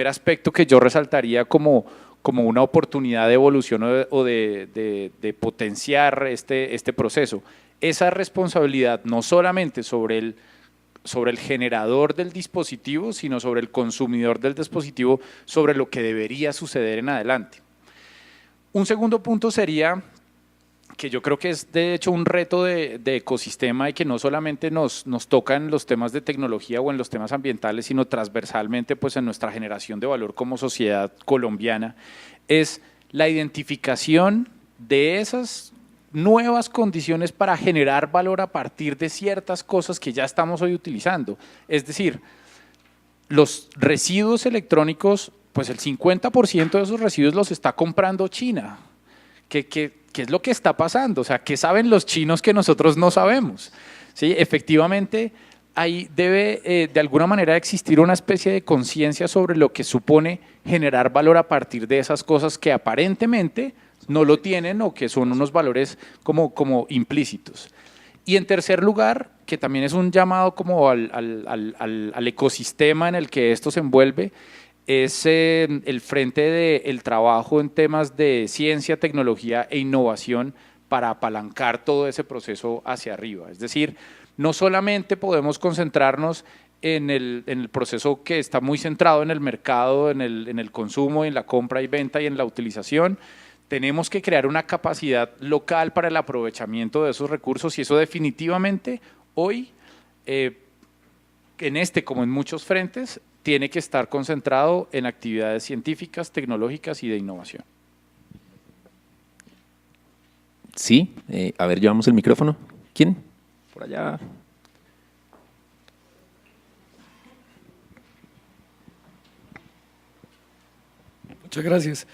aspecto que yo resaltaría como una oportunidad de evolución o de potenciar este proceso. Esa responsabilidad no solamente sobre el generador del dispositivo, sino sobre el consumidor del dispositivo, sobre lo que debería suceder en adelante. Un segundo punto sería que yo creo que es de hecho un reto de ecosistema y que no solamente nos toca en los temas de tecnología o en los temas ambientales, sino transversalmente pues en nuestra generación de valor como sociedad colombiana, es la identificación de esas nuevas condiciones para generar valor a partir de ciertas cosas que ya estamos hoy utilizando. Es decir, los residuos electrónicos, pues el 50% de esos residuos los está comprando China. ¿Qué es lo que está pasando? O sea, ¿qué saben los chinos que nosotros no sabemos? ¿Sí? Efectivamente, ahí debe de alguna manera existir una especie de conciencia sobre lo que supone generar valor a partir de esas cosas que aparentemente no lo tienen o que son unos valores como implícitos. Y en tercer lugar, que también es un llamado como al ecosistema en el que esto se envuelve, es el frente del trabajo en temas de ciencia, tecnología e innovación para apalancar todo ese proceso hacia arriba. Es decir, no solamente podemos concentrarnos en el proceso que está muy centrado en el mercado, en el consumo, en la compra y venta y en la utilización. Tenemos que crear una capacidad local para el aprovechamiento de esos recursos y eso definitivamente hoy, en como en muchos frentes, tiene que estar concentrado en actividades científicas, tecnológicas y de innovación. Sí, a ver, llevamos el micrófono. ¿Quién? Por allá. Muchas gracias.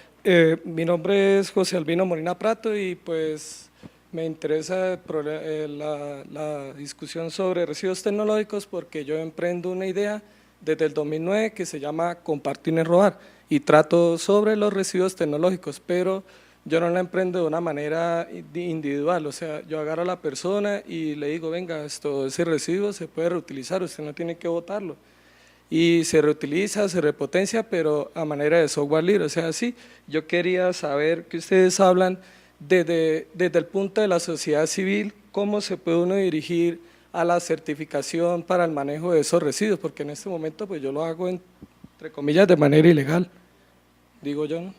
Mi nombre es José Albino Molina Prato y pues me interesa la discusión sobre residuos tecnológicos porque yo emprendo una idea desde el 2009 que se llama Compartir no es robar y trato sobre los residuos tecnológicos, pero yo no la emprendo de una manera individual, o sea, yo agarro a la persona y le digo, venga, ese residuo se puede reutilizar, usted no tiene que botarlo. Y se reutiliza, se repotencia, pero a manera de software libre, o sea, sí, yo quería saber que ustedes hablan desde el punto de la sociedad civil, cómo se puede uno dirigir a la certificación para el manejo de esos residuos, porque en este momento pues yo lo hago entre comillas de manera ilegal, digo yo, ¿no?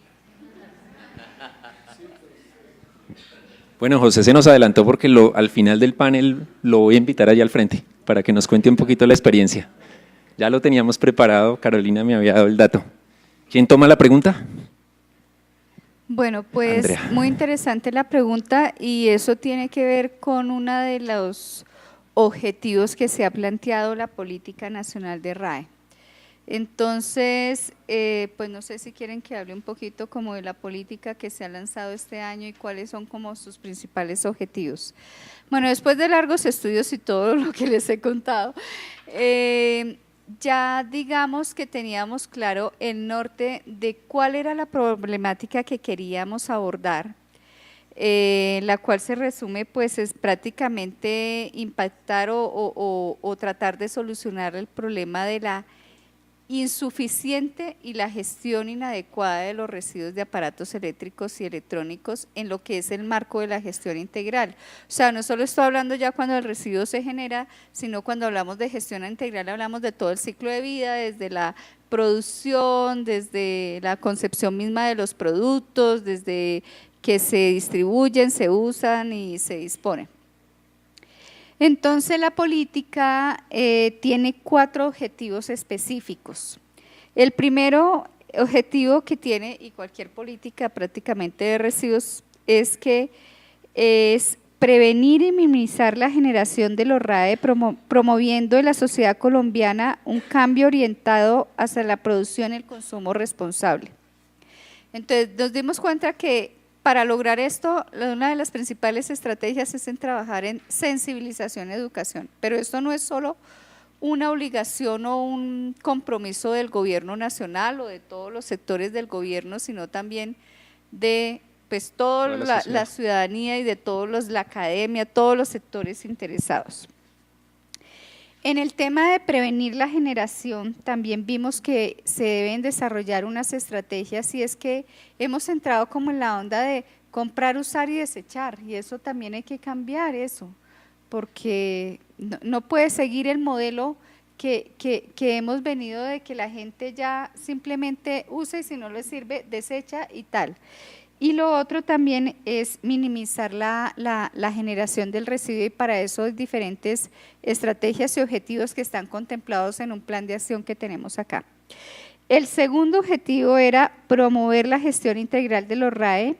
Bueno, José se nos adelantó porque al final del panel lo voy a invitar allá al frente. para que nos cuente un poquito la experiencia. Ya lo teníamos preparado, Carolina me había dado el dato. ¿Quién toma la pregunta? Bueno, pues Andrea. muy interesante la pregunta y eso tiene que ver con uno de los objetivos que se ha planteado la Política Nacional de RAE. Entonces, pues no sé si quieren que hable un poquito como de la política que se ha lanzado este año y cuáles son como sus principales objetivos. Bueno, después de largos estudios y todo lo que les he contado, ya digamos que teníamos claro el norte de cuál era la problemática que queríamos abordar, la cual se resume pues es prácticamente impactar o tratar de solucionar el problema de la insuficiente y la gestión inadecuada de los residuos de aparatos eléctricos y electrónicos en lo que es el marco de la gestión integral. O sea, no solo estoy hablando ya cuando el residuo se genera, sino cuando hablamos de gestión integral hablamos de todo el ciclo de vida, desde la producción, desde la concepción misma de los productos, desde que se distribuyen, se usan y se disponen. Entonces la política tiene 4 objetivos específicos. El primero objetivo que tiene, y cualquier política prácticamente de residuos, es prevenir y minimizar la generación de los RAE, promoviendo en la sociedad colombiana un cambio orientado hacia la producción y el consumo responsable. Entonces nos dimos cuenta que para lograr esto, una de las principales estrategias es en trabajar en sensibilización y educación, pero esto no es solo una obligación o un compromiso del gobierno nacional o de todos los sectores del gobierno, sino también de pues toda la ciudadanía y de la academia, todos los sectores interesados. En el tema de prevenir la generación, también vimos que se deben desarrollar unas estrategias y es que hemos entrado como en la onda de comprar, usar y desechar y eso también hay que cambiar eso, porque no puede seguir el modelo que hemos venido de que la gente ya simplemente usa y si no le sirve, desecha y tal. Y lo otro también es minimizar la generación del residuo y para eso hay diferentes estrategias y objetivos que están contemplados en un plan de acción que tenemos acá. El segundo objetivo era promover la gestión integral de los RAE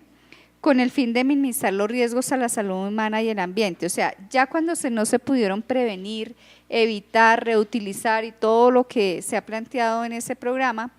con el fin de minimizar los riesgos a la salud humana y el ambiente. O sea, ya cuando no se pudieron prevenir, evitar, reutilizar y todo lo que se ha planteado en ese programa,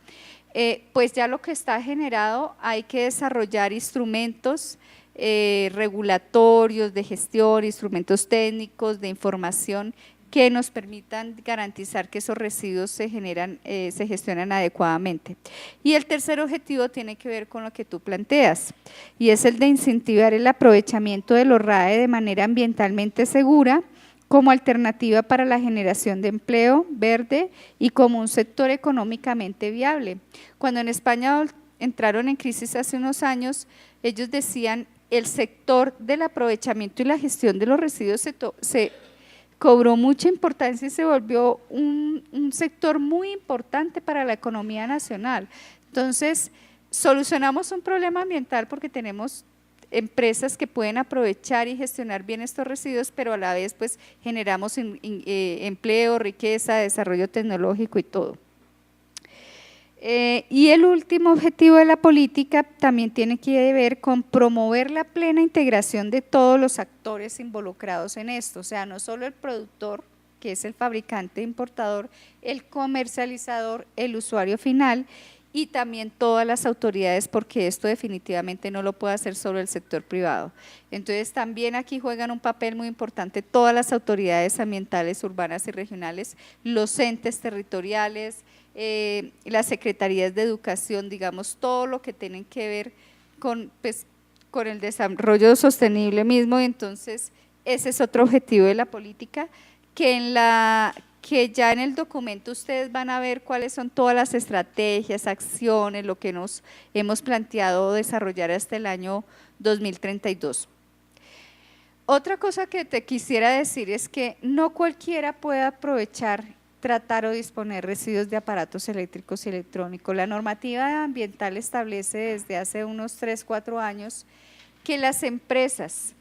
pues ya lo que está generado hay que desarrollar instrumentos regulatorios de gestión, instrumentos técnicos de información que nos permitan garantizar que esos residuos se gestionan adecuadamente. Y el tercer objetivo tiene que ver con lo que tú planteas y es el de incentivar el aprovechamiento de los RAE de manera ambientalmente segura como alternativa para la generación de empleo verde y como un sector económicamente viable. Cuando en España entraron en crisis hace unos años, ellos decían el sector del aprovechamiento y la gestión de los residuos se cobró mucha importancia y se volvió un sector muy importante para la economía nacional. Entonces, solucionamos un problema ambiental porque tenemos empresas que pueden aprovechar y gestionar bien estos residuos, pero a la vez pues generamos empleo, riqueza, desarrollo tecnológico y todo. Y el último objetivo de la política también tiene que ver con promover la plena integración de todos los actores involucrados en esto, o sea, no solo el productor, que es el fabricante importador, el comercializador, el usuario final, y también todas las autoridades, porque esto definitivamente no lo puede hacer solo el sector privado. Entonces también aquí juegan un papel muy importante todas las autoridades ambientales, urbanas y regionales, los entes territoriales, las secretarías de educación, digamos, todo lo que tienen que ver con el desarrollo sostenible mismo. Entonces ese es otro objetivo de la política, que ya en el documento ustedes van a ver cuáles son todas las estrategias, acciones, lo que nos hemos planteado desarrollar hasta el año 2032. Otra cosa que te quisiera decir es que no cualquiera puede aprovechar, tratar o disponer residuos de aparatos eléctricos y electrónicos. La normativa ambiental establece desde hace unos 3 o 4 años que las empresas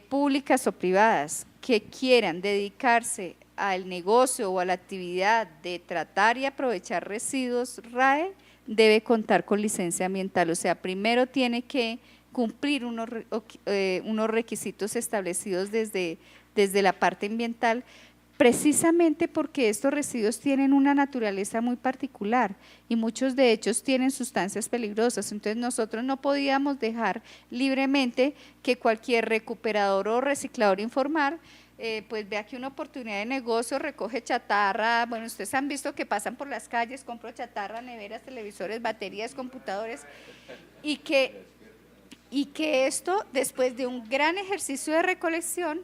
públicas o privadas que quieran dedicarse al negocio o a la actividad de tratar y aprovechar residuos RAE, debe contar con licencia ambiental. O sea, primero tiene que cumplir unos requisitos establecidos desde la parte ambiental, precisamente porque estos residuos tienen una naturaleza muy particular y muchos de ellos tienen sustancias peligrosas. Entonces nosotros no podíamos dejar libremente que cualquier recuperador o reciclador informal pues vea que una oportunidad de negocio, recoge chatarra. Bueno, ustedes han visto que pasan por las calles, compro chatarra, neveras, televisores, baterías, computadores, y que esto, después de un gran ejercicio de recolección,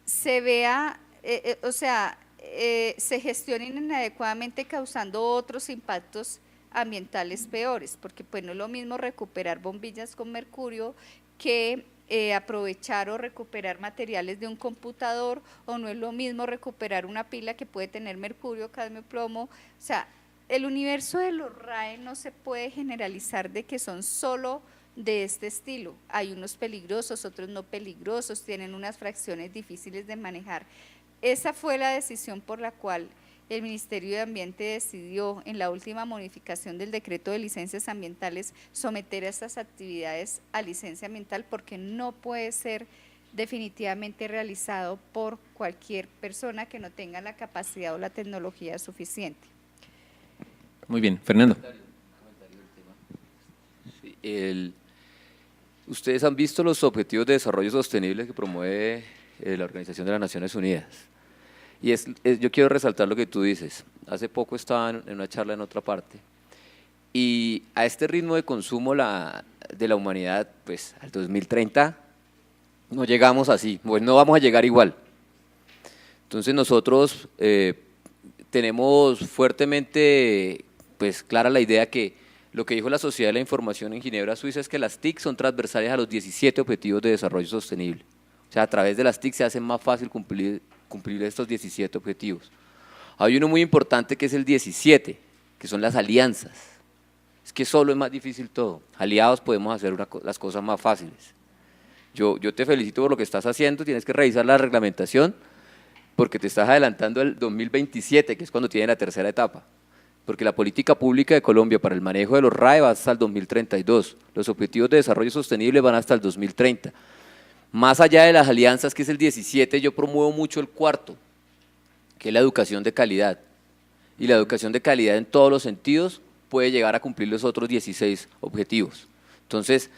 se vea, se gestionen inadecuadamente, causando otros impactos ambientales peores, porque pues no es lo mismo recuperar bombillas con mercurio que aprovechar o recuperar materiales de un computador, o no es lo mismo recuperar una pila que puede tener mercurio, cadmio, plomo. O sea, el universo de los RAE no se puede generalizar de que son solo de este estilo. Hay unos peligrosos, otros no peligrosos, tienen unas fracciones difíciles de manejar. Esa fue la decisión por la cual el Ministerio de Ambiente decidió en la última modificación del decreto de licencias ambientales someter a estas actividades a licencia ambiental, porque no puede ser definitivamente realizado por cualquier persona que no tenga la capacidad o la tecnología suficiente. Muy bien, Fernando. Ustedes han visto los Objetivos de Desarrollo Sostenible que promueve la Organización de las Naciones Unidas. Y yo quiero resaltar lo que tú dices. Hace poco estaba en una charla en otra parte, y a este ritmo de consumo de la humanidad, pues al 2030 no llegamos así, pues no vamos a llegar igual. Entonces nosotros tenemos fuertemente pues clara la idea que lo que dijo la Sociedad de la Información en Ginebra, Suiza, es que las TIC son transversales a los 17 Objetivos de Desarrollo Sostenible. O sea, a través de las TIC se hace más fácil cumplir estos 17 objetivos. Hay uno muy importante que es el 17, que son las alianzas. Es que solo es más difícil todo. Aliados podemos hacer las cosas más fáciles. Yo te felicito por lo que estás haciendo, tienes que revisar la reglamentación porque te estás adelantando al 2027, que es cuando tiene la tercera etapa. Porque la política pública de Colombia para el manejo de los RAE va hasta el 2032, los Objetivos de Desarrollo Sostenible van hasta el 2030. Más allá de las alianzas, que es el 17, yo promuevo mucho el cuarto, que es la educación de calidad. Y la educación de calidad en todos los sentidos puede llegar a cumplir los otros 16 objetivos. Entonces,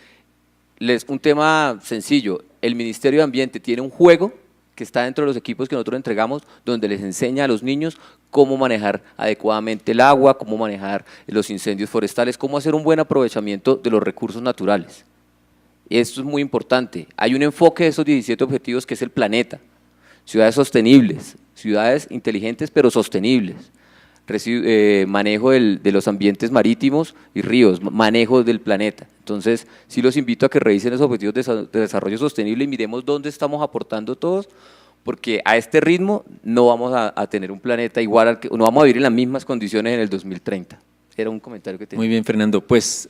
un tema sencillo, el Ministerio de Ambiente tiene un juego que está dentro de los equipos que nosotros entregamos, donde les enseña a los niños cómo manejar adecuadamente el agua, cómo manejar los incendios forestales, cómo hacer un buen aprovechamiento de los recursos naturales. Esto es muy importante. Hay un enfoque de esos 17 objetivos que es el planeta, ciudades sostenibles, ciudades inteligentes pero sostenibles, manejo de los ambientes marítimos y ríos, manejo del planeta. Entonces, sí los invito a que revisen los objetivos de desarrollo sostenible y miremos dónde estamos aportando todos, porque a este ritmo no vamos a tener un planeta igual al que, no vamos a vivir en las mismas condiciones en el 2030. Era un comentario que tenía. Muy bien, Fernando. Pues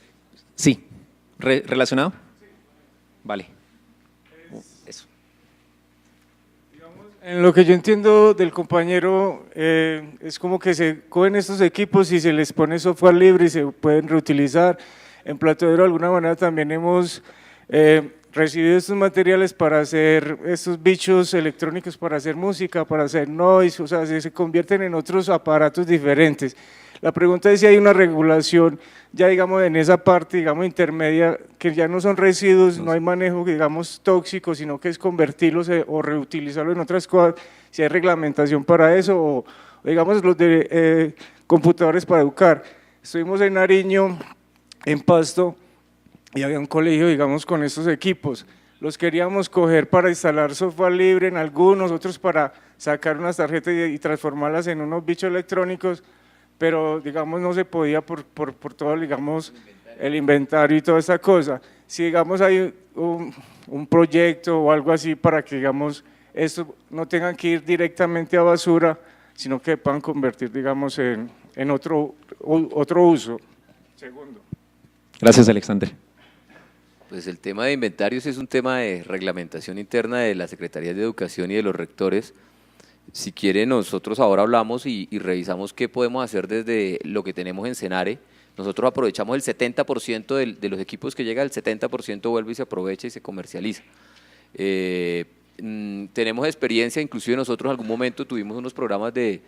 sí, ¿relacionado? Vale. Eso. En lo que yo entiendo del compañero, es como que se cogen estos equipos y se les pone software libre y se pueden reutilizar. En Platodero de alguna manera también hemos recibido estos materiales para hacer estos bichos electrónicos, para hacer música, para hacer noise, o sea, se convierten en otros aparatos diferentes. La pregunta es si hay una regulación ya digamos en esa parte digamos intermedia, que ya no son residuos, no hay manejo digamos tóxico, sino que es convertirlos o reutilizarlos en otras cosas, si hay reglamentación para eso, o digamos los de computadores para educar. Estuvimos en Nariño, en Pasto, y había un colegio digamos con estos equipos, los queríamos coger para instalar software libre en algunos, otros para sacar unas tarjetas y transformarlas en unos bichos electrónicos, pero digamos no se podía por todo digamos el inventario y toda esa cosa. Si digamos hay un proyecto o algo así para que digamos esto no tengan que ir directamente a basura, sino que puedan convertir digamos en otro uso. Segundo. Gracias, Alexander. Pues el tema de inventarios es un tema de reglamentación interna de las Secretarías de Educación y de los rectores. Si quiere, nosotros ahora hablamos y revisamos qué podemos hacer desde lo que tenemos en Senare. Nosotros aprovechamos el 70% de los equipos que llega, el 70% vuelve y se aprovecha y se comercializa. Tenemos experiencia, inclusive nosotros en algún momento tuvimos unos programas de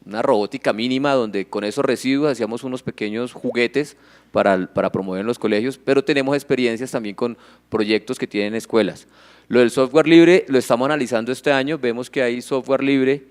una robótica mínima donde con esos residuos hacíamos unos pequeños juguetes para promover en los colegios, pero tenemos experiencias también con proyectos que tienen escuelas. Lo del software libre lo estamos analizando este año, vemos que hay software libre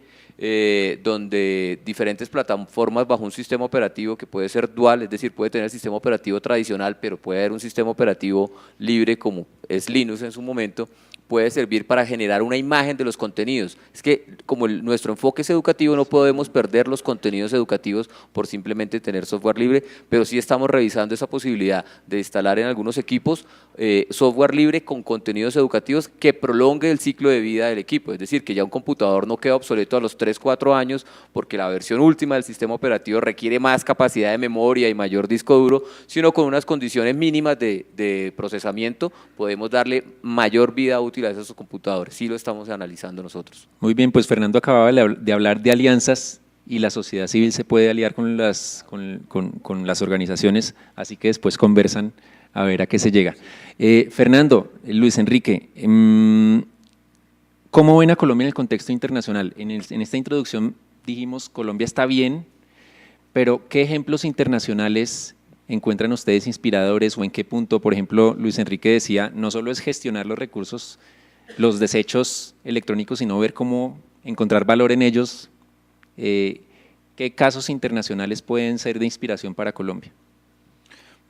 donde diferentes plataformas bajo un sistema operativo que puede ser dual, es decir, puede tener el sistema operativo tradicional, pero puede haber un sistema operativo libre como es Linux en su momento, puede servir para generar una imagen de los contenidos. Es que como nuestro enfoque es educativo, no podemos perder los contenidos educativos por simplemente tener software libre, pero sí estamos revisando esa posibilidad de instalar en algunos equipos software libre con contenidos educativos que prolongue el ciclo de vida del equipo, es decir, que ya un computador no queda obsoleto a los 3, 4 años porque la versión última del sistema operativo requiere más capacidad de memoria y mayor disco duro, sino con unas condiciones mínimas de procesamiento podemos darle mayor vida útil a esos computadores. Sí lo estamos analizando nosotros. Muy bien, pues Fernando acababa de hablar de alianzas y la sociedad civil se puede aliar con las organizaciones, así que después conversan a ver a qué se llega. Fernando, Luis Enrique, ¿cómo ven a Colombia en el contexto internacional? En esta introducción dijimos Colombia está bien, pero ¿qué ejemplos internacionales encuentran ustedes inspiradores o en qué punto? Por ejemplo, Luis Enrique decía, no solo es gestionar los recursos, los desechos electrónicos, sino ver cómo encontrar valor en ellos. ¿Qué casos internacionales pueden ser de inspiración para Colombia?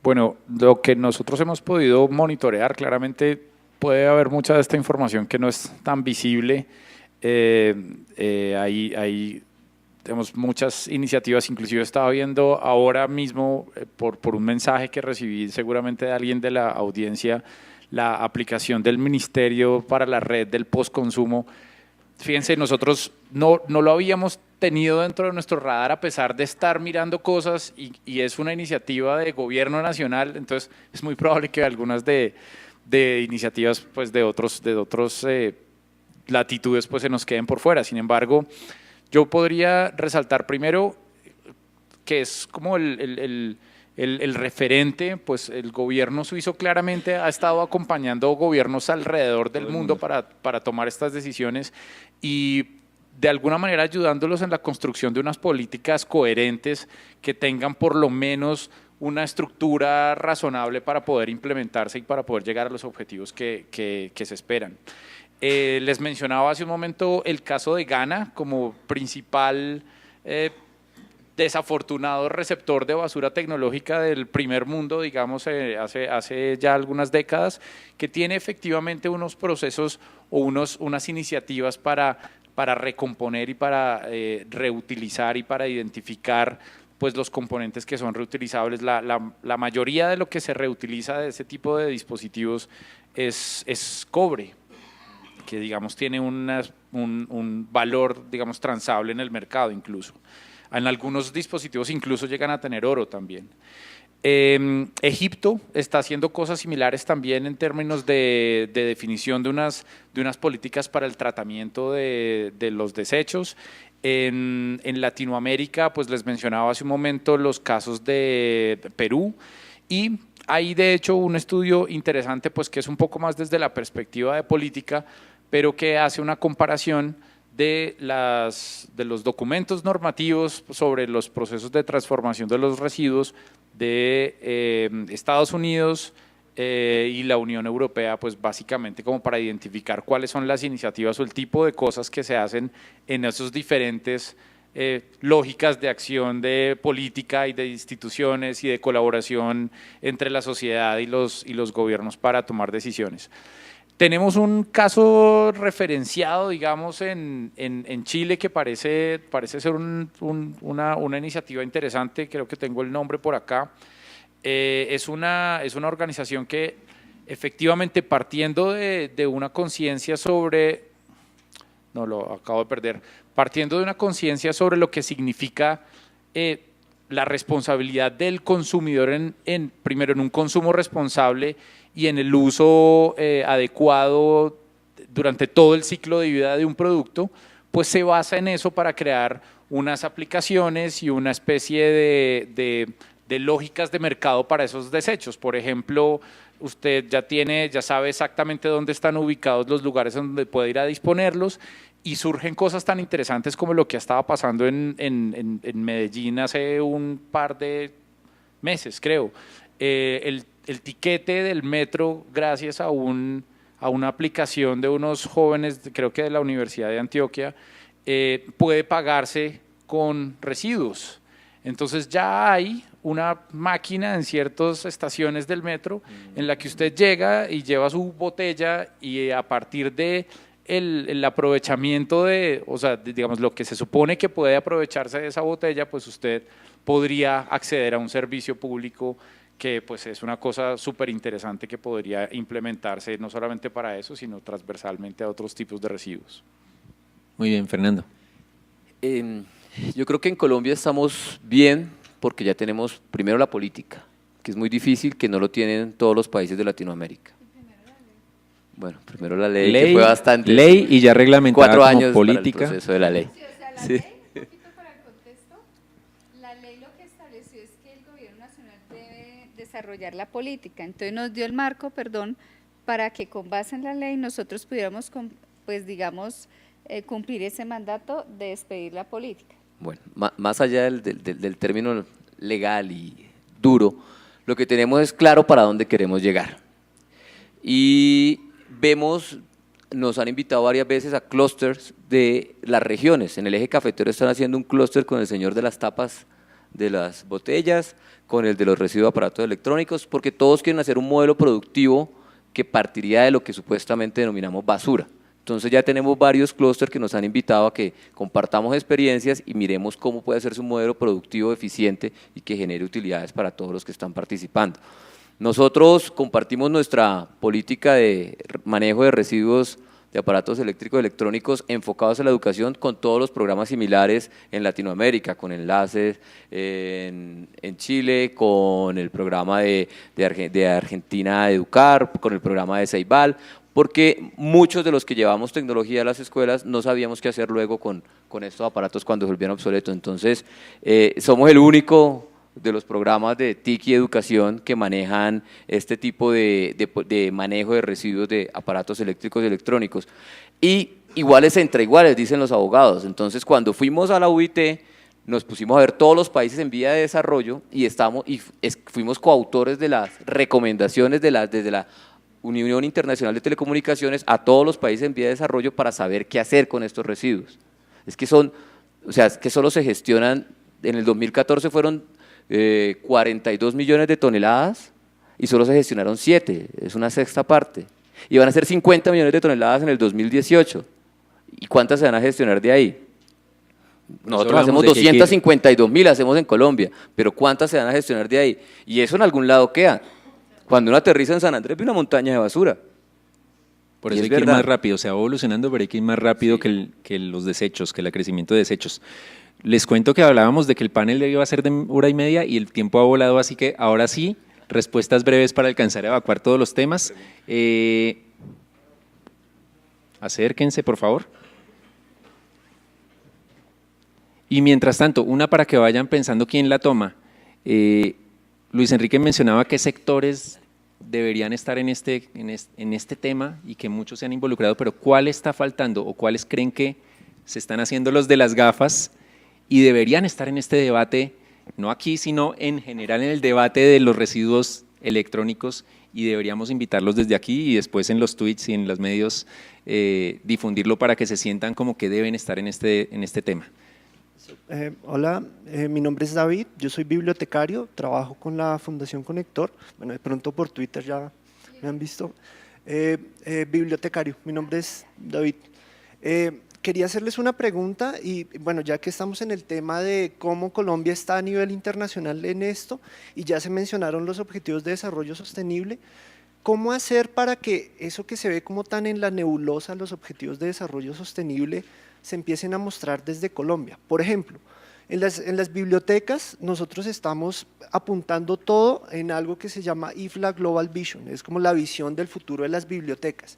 Bueno, lo que nosotros hemos podido monitorear, claramente puede haber mucha de esta información que no es tan visible. Hay tenemos muchas iniciativas, inclusive estaba viendo ahora mismo por un mensaje que recibí seguramente de alguien de la audiencia, la aplicación del Ministerio para la red del postconsumo. Fíjense, nosotros no lo habíamos tenido dentro de nuestro radar a pesar de estar mirando cosas y es una iniciativa de gobierno nacional, entonces es muy probable que algunas de iniciativas pues, de otros latitudes pues, se nos queden por fuera. Sin embargo, yo podría resaltar primero que es como el referente, pues el gobierno suizo claramente ha estado acompañando gobiernos alrededor del mundo para tomar estas decisiones y de alguna manera ayudándolos en la construcción de unas políticas coherentes que tengan por lo menos una estructura razonable para poder implementarse y para poder llegar a los objetivos que se esperan. Les mencionaba hace un momento el caso de Ghana como principal desafortunado receptor de basura tecnológica del primer mundo, digamos, hace ya algunas décadas, que tiene efectivamente unos procesos o unas iniciativas para recomponer y para reutilizar y para identificar pues, los componentes que son reutilizables. La mayoría de lo que se reutiliza de ese tipo de dispositivos es cobre, que digamos tiene un valor digamos transable en el mercado incluso. En algunos dispositivos incluso llegan a tener oro también. Egipto está haciendo cosas similares también en términos de definición de unas políticas para el tratamiento de los desechos. En Latinoamérica, pues les mencionaba hace un momento los casos de Perú y hay de hecho un estudio interesante pues que es un poco más desde la perspectiva de política, pero que hace una comparación de los documentos normativos sobre los procesos de transformación de los residuos de Estados Unidos y la Unión Europea, pues básicamente como para identificar cuáles son las iniciativas o el tipo de cosas que se hacen en esos diferentes lógicas de acción de política y de instituciones y de colaboración entre la sociedad y los gobiernos para tomar decisiones. Tenemos un caso referenciado, digamos, en Chile que parece ser una iniciativa interesante, creo que tengo el nombre por acá. Es una organización que efectivamente partiendo de una conciencia sobre, no lo acabo de perder, partiendo de una conciencia sobre lo que significa la responsabilidad del consumidor primero en un consumo responsable y en el uso adecuado durante todo el ciclo de vida de un producto, pues se basa en eso para crear unas aplicaciones y una especie de lógicas de mercado para esos desechos. Por ejemplo, usted ya sabe exactamente dónde están ubicados los lugares donde puede ir a disponerlos, y surgen cosas tan interesantes como lo que estaba pasando en Medellín hace un par de meses, creo. El tiquete del metro, gracias a una aplicación de unos jóvenes, creo que de la Universidad de Antioquia, puede pagarse con residuos. Entonces ya hay una máquina en ciertas estaciones del metro en la que usted llega y lleva su botella, y a partir de el aprovechamiento digamos, lo que se supone que puede aprovecharse de esa botella, pues usted podría acceder a un servicio público que pues es una cosa súper interesante que podría implementarse no solamente para eso, sino transversalmente a otros tipos de residuos. Muy bien, Fernando. Yo creo que en Colombia estamos bien porque ya tenemos primero la política, que es muy difícil, que no lo tienen todos los países de Latinoamérica. Bueno, primero la ley, que fue bastante. Ley y ya reglamentada 4 años como política. para el proceso de la ley. Sí, o sea, la Sí. ley, un poquito para el contexto, la ley lo que estableció es que el gobierno nacional debe desarrollar la política. Entonces nos dio el marco, para que con base en la ley nosotros pudiéramos, pues digamos, cumplir ese mandato de despedir la política. Bueno, más allá del término legal y duro, lo que tenemos es claro para dónde queremos llegar. Y nos han invitado varias veces a clústeres de las regiones. En el eje cafetero están haciendo un clúster con el señor de las tapas de las botellas, con el de los residuos de aparatos electrónicos, porque todos quieren hacer un modelo productivo que partiría de lo que supuestamente denominamos basura. Entonces ya tenemos varios clústeres que nos han invitado a que compartamos experiencias y miremos cómo puede hacerse un modelo productivo eficiente y que genere utilidades para todos los que están participando. Nosotros compartimos nuestra política de manejo de residuos de aparatos eléctricos y electrónicos enfocados a la educación con todos los programas similares en Latinoamérica, con enlaces en Chile, con el programa de Argentina Educar, con el programa de Ceibal, porque muchos de los que llevamos tecnología a las escuelas no sabíamos qué hacer luego con estos aparatos cuando se volvieron obsoletos. Entonces, somos el único de los programas de TIC y educación que manejan este tipo de manejo de residuos de aparatos eléctricos y electrónicos. Y iguales entre iguales, dicen los abogados. Entonces, cuando fuimos a la UIT, nos pusimos a ver todos los países en vía de desarrollo y fuimos coautores de las recomendaciones desde la Unión Internacional de Telecomunicaciones a todos los países en vía de desarrollo para saber qué hacer con estos residuos. Es que solo se gestionan, en el 2014 fueron 42 millones de toneladas y solo se gestionaron 7, es una sexta parte. Y van a ser 50 millones de toneladas en el 2018. ¿Y cuántas se van a gestionar de ahí? Nosotros hacemos 252.000, hacemos en Colombia, pero ¿cuántas se van a gestionar de ahí? Y eso en algún lado queda. Cuando uno aterriza en San Andrés ve una montaña de basura. Por eso hay que ir más rápido, se va evolucionando, pero hay que ir más rápido que los desechos, que el crecimiento de desechos. Les cuento que hablábamos de que el panel iba a ser de 1:30 y el tiempo ha volado, así que ahora sí, respuestas breves para alcanzar a evacuar todos los temas. Acérquense, por favor. Y mientras tanto, una para que vayan pensando quién la toma. Luis Enrique mencionaba qué sectores deberían estar en este tema y que muchos se han involucrado, pero ¿cuál está faltando o cuáles creen que se están haciendo los de las gafas y deberían estar en este debate, no aquí, sino en general en el debate de los residuos electrónicos, y deberíamos invitarlos desde aquí y después en los tweets y en los medios difundirlo para que se sientan como que deben estar en este tema? Hola, mi nombre es David, yo soy bibliotecario, trabajo con la Fundación Conector, bueno, de pronto por Twitter ya me han visto. Bibliotecario, mi nombre es David. Quería hacerles una pregunta y bueno, ya que estamos en el tema de cómo Colombia está a nivel internacional en esto y ya se mencionaron los objetivos de desarrollo sostenible, ¿cómo hacer para que eso que se ve como tan en la nebulosa, los objetivos de desarrollo sostenible, se empiecen a mostrar desde Colombia? Por ejemplo, En las bibliotecas nosotros estamos apuntando todo en algo que se llama IFLA Global Vision, es como la visión del futuro de las bibliotecas.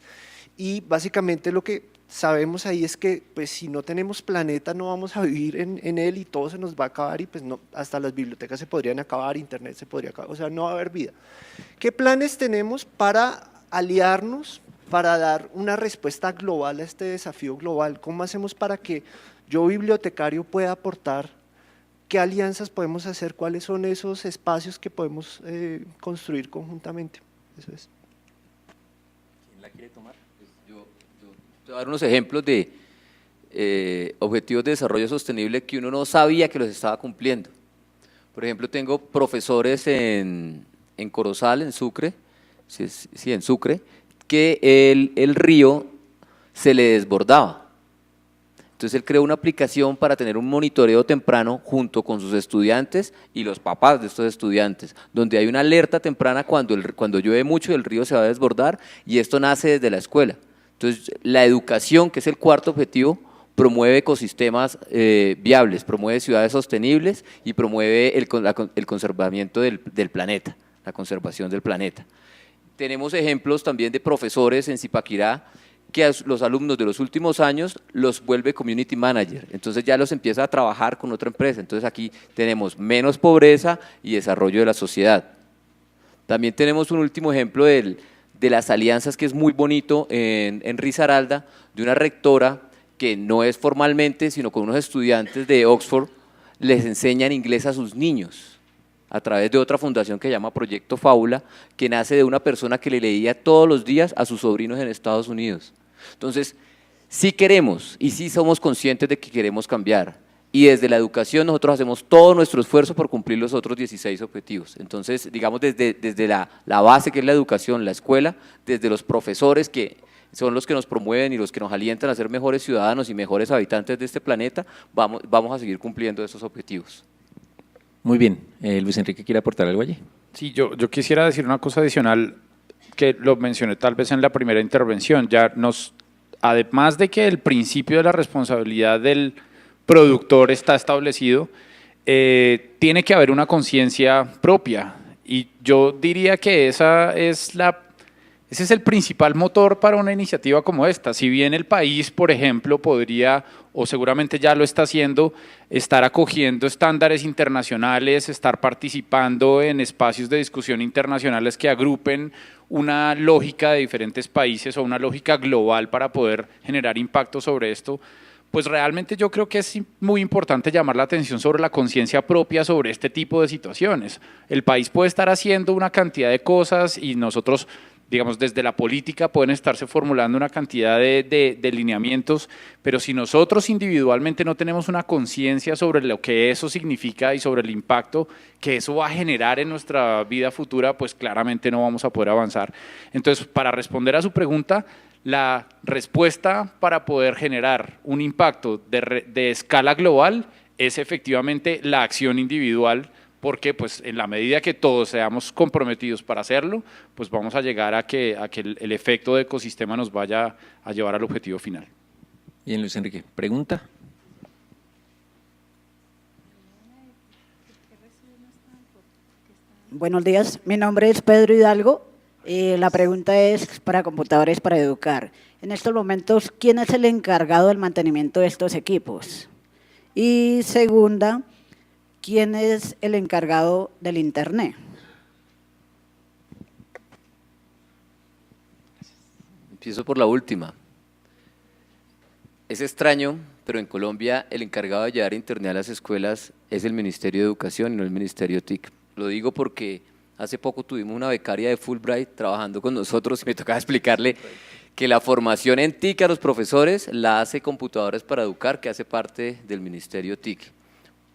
Y básicamente lo que sabemos ahí es que pues, si no tenemos planeta no vamos a vivir en él y todo se nos va a acabar y pues no, hasta las bibliotecas se podrían acabar, internet se podría acabar, o sea, no va a haber vida. ¿Qué planes tenemos para aliarnos, para dar una respuesta global a este desafío global? ¿Cómo hacemos para que yo, bibliotecario, pueda aportar? ¿Qué alianzas podemos hacer? ¿Cuáles son esos espacios que podemos construir conjuntamente? Eso es. ¿Quién la quiere tomar? Pues yo te voy a dar unos ejemplos de objetivos de desarrollo sostenible que uno no sabía que los estaba cumpliendo. Por ejemplo, tengo profesores en Corozal, en Sucre, sí, en Sucre, que el río se le desbordaba. Entonces él creó una aplicación para tener un monitoreo temprano junto con sus estudiantes y los papás de estos estudiantes, donde hay una alerta temprana cuando llueve mucho y el río se va a desbordar, y esto nace desde la escuela. Entonces la educación, que es el cuarto objetivo, promueve ecosistemas viables, promueve ciudades sostenibles y promueve el conservamiento del planeta, la conservación del planeta. Tenemos ejemplos también de profesores en Zipaquirá que a los alumnos de los últimos años los vuelve community manager, entonces ya los empieza a trabajar con otra empresa. Entonces aquí tenemos menos pobreza y desarrollo de la sociedad. También tenemos un último ejemplo de las alianzas que es muy bonito en Risaralda, de una rectora que no es formalmente, sino con unos estudiantes de Oxford, les enseñan inglés a sus niños, a través de otra fundación que se llama Proyecto Fábula, que nace de una persona que le leía todos los días a sus sobrinos en Estados Unidos. Entonces, sí queremos y sí somos conscientes de que queremos cambiar, y desde la educación nosotros hacemos todo nuestro esfuerzo por cumplir los otros 16 objetivos. Entonces, digamos, desde la base, que es la educación, la escuela, desde los profesores, que son los que nos promueven y los que nos alientan a ser mejores ciudadanos y mejores habitantes de este planeta, vamos a seguir cumpliendo esos objetivos. Muy bien. Luis Enrique, ¿quiere aportar algo allí? Sí, yo quisiera decir una cosa adicional que lo mencioné tal vez en la primera intervención. Además de que el principio de la responsabilidad del productor está establecido, tiene que haber una conciencia propia, y yo diría que ese es el principal motor para una iniciativa como esta. Si bien el país, por ejemplo, podría, o seguramente ya lo está haciendo, estar acogiendo estándares internacionales, estar participando en espacios de discusión internacionales que agrupen una lógica de diferentes países o una lógica global para poder generar impacto sobre esto, pues realmente yo creo que es muy importante llamar la atención sobre la conciencia propia sobre este tipo de situaciones. El país puede estar haciendo una cantidad de cosas y nosotros, digamos, desde la política pueden estarse formulando una cantidad de lineamientos, pero si nosotros individualmente no tenemos una conciencia sobre lo que eso significa y sobre el impacto que eso va a generar en nuestra vida futura, pues claramente no vamos a poder avanzar. Entonces, para responder a su pregunta, la respuesta para poder generar un impacto de escala global es efectivamente la acción individual, porque pues en la medida que todos seamos comprometidos para hacerlo, pues vamos a llegar a que el efecto de ecosistema nos vaya a llevar al objetivo final. Bien, Luis Enrique, ¿pregunta? Buenos días, mi nombre es Pedro Hidalgo. La pregunta es para Computadores para Educar. En estos momentos, ¿quién es el encargado del mantenimiento de estos equipos? Y segunda, ¿quién es el encargado del Internet? Empiezo por la última. Es extraño, pero en Colombia el encargado de llevar Internet a las escuelas es el Ministerio de Educación y no el Ministerio TIC. Lo digo porque hace poco tuvimos una becaria de Fulbright trabajando con nosotros y me tocaba explicarle que la formación en TIC a los profesores la hace Computadores para Educar, que hace parte del Ministerio TIC,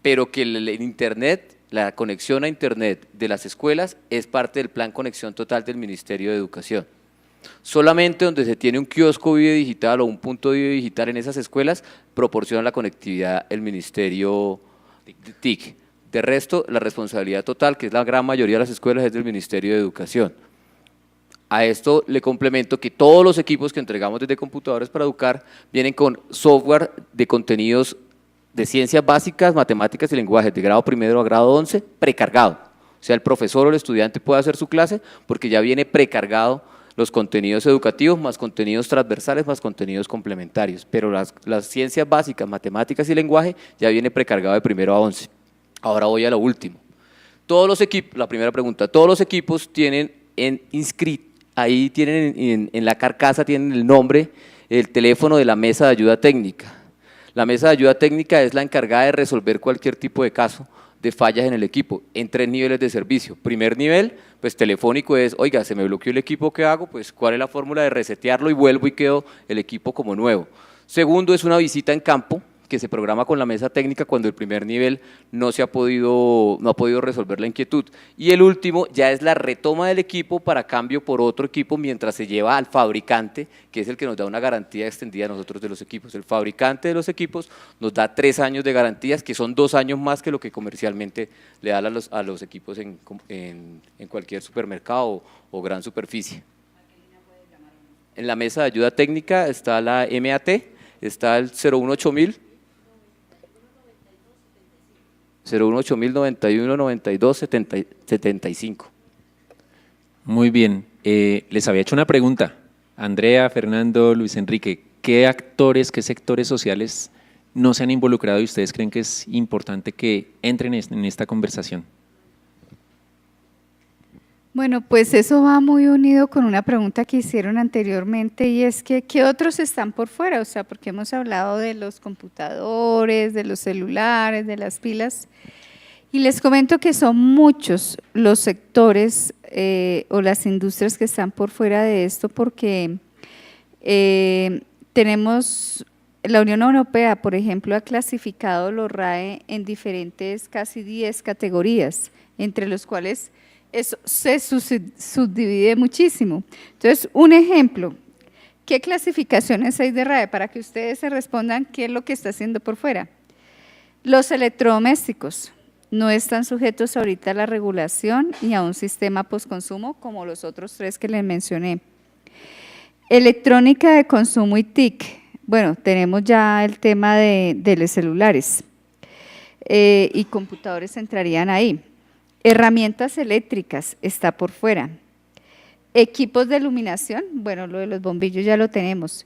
pero que el Internet, la conexión a Internet de las escuelas es parte del Plan Conexión Total del Ministerio de Educación. Solamente donde se tiene un kiosco video digital o un punto video digital en esas escuelas proporciona la conectividad el Ministerio TIC. De resto, la responsabilidad total, que es la gran mayoría de las escuelas, es del Ministerio de Educación. A esto le complemento que todos los equipos que entregamos desde Computadores para Educar vienen con software de contenidos de ciencias básicas, matemáticas y lenguaje de grado primero a grado 11 precargado. O sea, el profesor o el estudiante puede hacer su clase porque ya viene precargado los contenidos educativos, más contenidos transversales, más contenidos complementarios. Pero las ciencias básicas, matemáticas y lenguaje ya viene precargado de primero a 11. Ahora voy a lo último. Todos los equipos, la primera pregunta, todos los equipos tienen ahí tienen en la carcasa tienen el nombre, el teléfono de la mesa de ayuda técnica. La mesa de ayuda técnica es la encargada de resolver cualquier tipo de caso de fallas en el equipo, en 3 niveles de servicio. Primer nivel, pues telefónico es, oiga, se me bloqueó el equipo, ¿qué hago? Pues cuál es la fórmula de resetearlo y vuelvo y quedo el equipo como nuevo. Segundo es una visita en campo, que se programa con la mesa técnica cuando el primer nivel no ha podido resolver la inquietud. Y el último ya es la retoma del equipo para cambio por otro equipo mientras se lleva al fabricante, que es el que nos da una garantía extendida a nosotros de los equipos. El fabricante de los equipos nos da 3 años de garantías, que son 2 años más que lo que comercialmente le da a los equipos en cualquier supermercado o gran superficie. En la mesa de ayuda técnica está la MAT, está el 018000, 018000 91 92 75. Muy bien, les había hecho una pregunta. Andrea, Fernando, Luis Enrique, ¿qué actores, qué sectores sociales no se han involucrado y ustedes creen que es importante que entren en esta conversación? Bueno, pues eso va muy unido con una pregunta que hicieron anteriormente y es que ¿qué otros están por fuera? O sea, porque hemos hablado de los computadores, de los celulares, de las pilas y les comento que son muchos los sectores o las industrias que están por fuera de esto porque tenemos, la Unión Europea, por ejemplo, ha clasificado los RAE en diferentes, casi 10 categorías, entre los cuales eso se subdivide muchísimo. Entonces, un ejemplo, ¿qué clasificaciones hay de RAE? Para que ustedes se respondan qué es lo que está haciendo por fuera. Los electrodomésticos no están sujetos ahorita a la regulación y a un sistema postconsumo como los otros 3 que les mencioné. Electrónica de consumo y TIC, bueno, tenemos ya el tema de los celulares y computadores entrarían ahí. Herramientas eléctricas está por fuera. Equipos de iluminación, bueno, lo de los bombillos ya lo tenemos.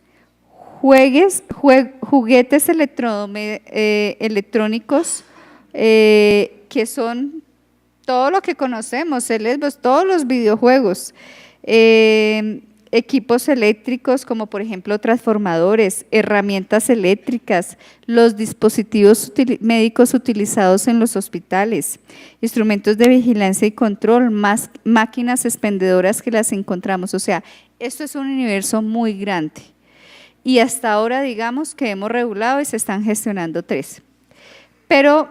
Juguetes electrónicos que son todo lo que conocemos, todos los videojuegos. Equipos eléctricos como por ejemplo transformadores, herramientas eléctricas, los dispositivos médicos utilizados en los hospitales, instrumentos de vigilancia y control, más máquinas expendedoras que las encontramos. O sea, esto es un universo muy grande y hasta ahora digamos que hemos regulado y se están gestionando 3. Pero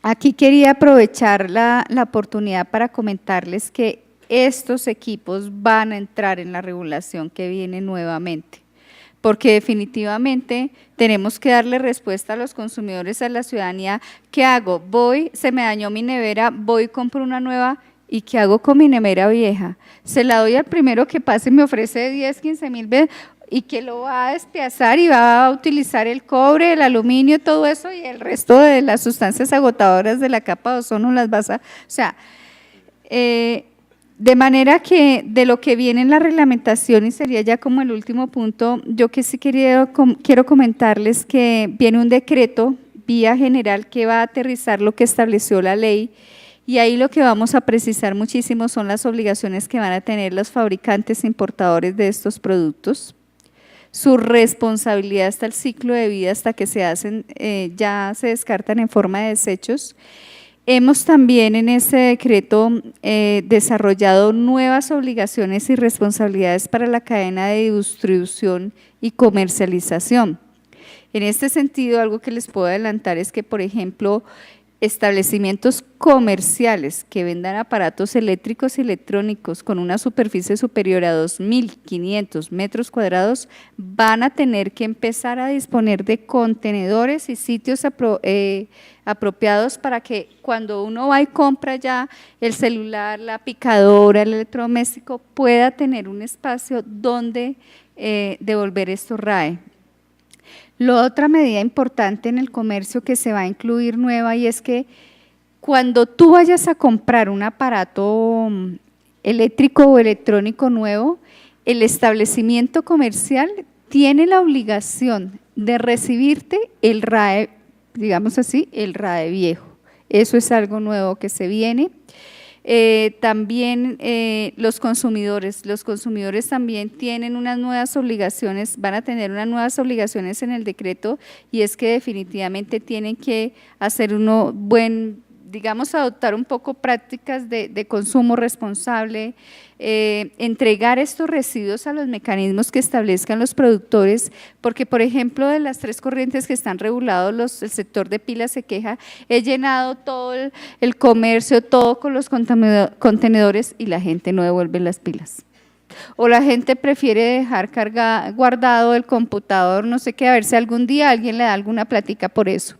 aquí quería aprovechar la oportunidad para comentarles que estos equipos van a entrar en la regulación que viene nuevamente, porque definitivamente tenemos que darle respuesta a los consumidores, a la ciudadanía. ¿Qué hago? Se me dañó mi nevera, voy y compro una nueva, ¿y qué hago con mi nevera vieja? Se la doy al primero que pase y me ofrece 10, 15 mil veces, y que lo va a despiazar y va a utilizar el cobre, el aluminio, todo eso, y el resto de las sustancias agotadoras de la capa de ozono las vas a… O sea, de manera que de lo que viene en la reglamentación, y sería ya como el último punto, yo que sí quiero comentarles que viene un decreto vía general que va a aterrizar lo que estableció la ley, y ahí lo que vamos a precisar muchísimo son las obligaciones que van a tener los fabricantes e importadores de estos productos, su responsabilidad hasta el ciclo de vida, hasta que se hacen, ya se descartan en forma de desechos. Hemos también en ese decreto desarrollado nuevas obligaciones y responsabilidades para la cadena de distribución y comercialización. En este sentido, algo que les puedo adelantar es que, por ejemplo, establecimientos comerciales que vendan aparatos eléctricos y electrónicos con una superficie superior a 2.500 metros cuadrados van a tener que empezar a disponer de contenedores y sitios apropiados para que cuando uno va y compra ya el celular, la picadora, el electrodoméstico, pueda tener un espacio donde devolver estos RAE. La otra medida importante en el comercio que se va a incluir nueva y es que cuando tú vayas a comprar un aparato eléctrico o electrónico nuevo, el establecimiento comercial tiene la obligación de recibirte el RAE, digamos así, el RAE viejo. Eso es algo nuevo que se viene. También los consumidores también tienen unas nuevas obligaciones, van a tener unas nuevas obligaciones en el decreto y es que definitivamente tienen que hacer digamos, adoptar un poco prácticas de consumo responsable, entregar estos residuos a los mecanismos que establezcan los productores, porque por ejemplo de las 3 corrientes que están regulados, el sector de pilas se queja, he llenado todo el comercio, todo con los contenedores y la gente no devuelve las pilas. O la gente prefiere dejar guardado el computador, no sé qué, a ver si algún día alguien le da alguna plática por eso.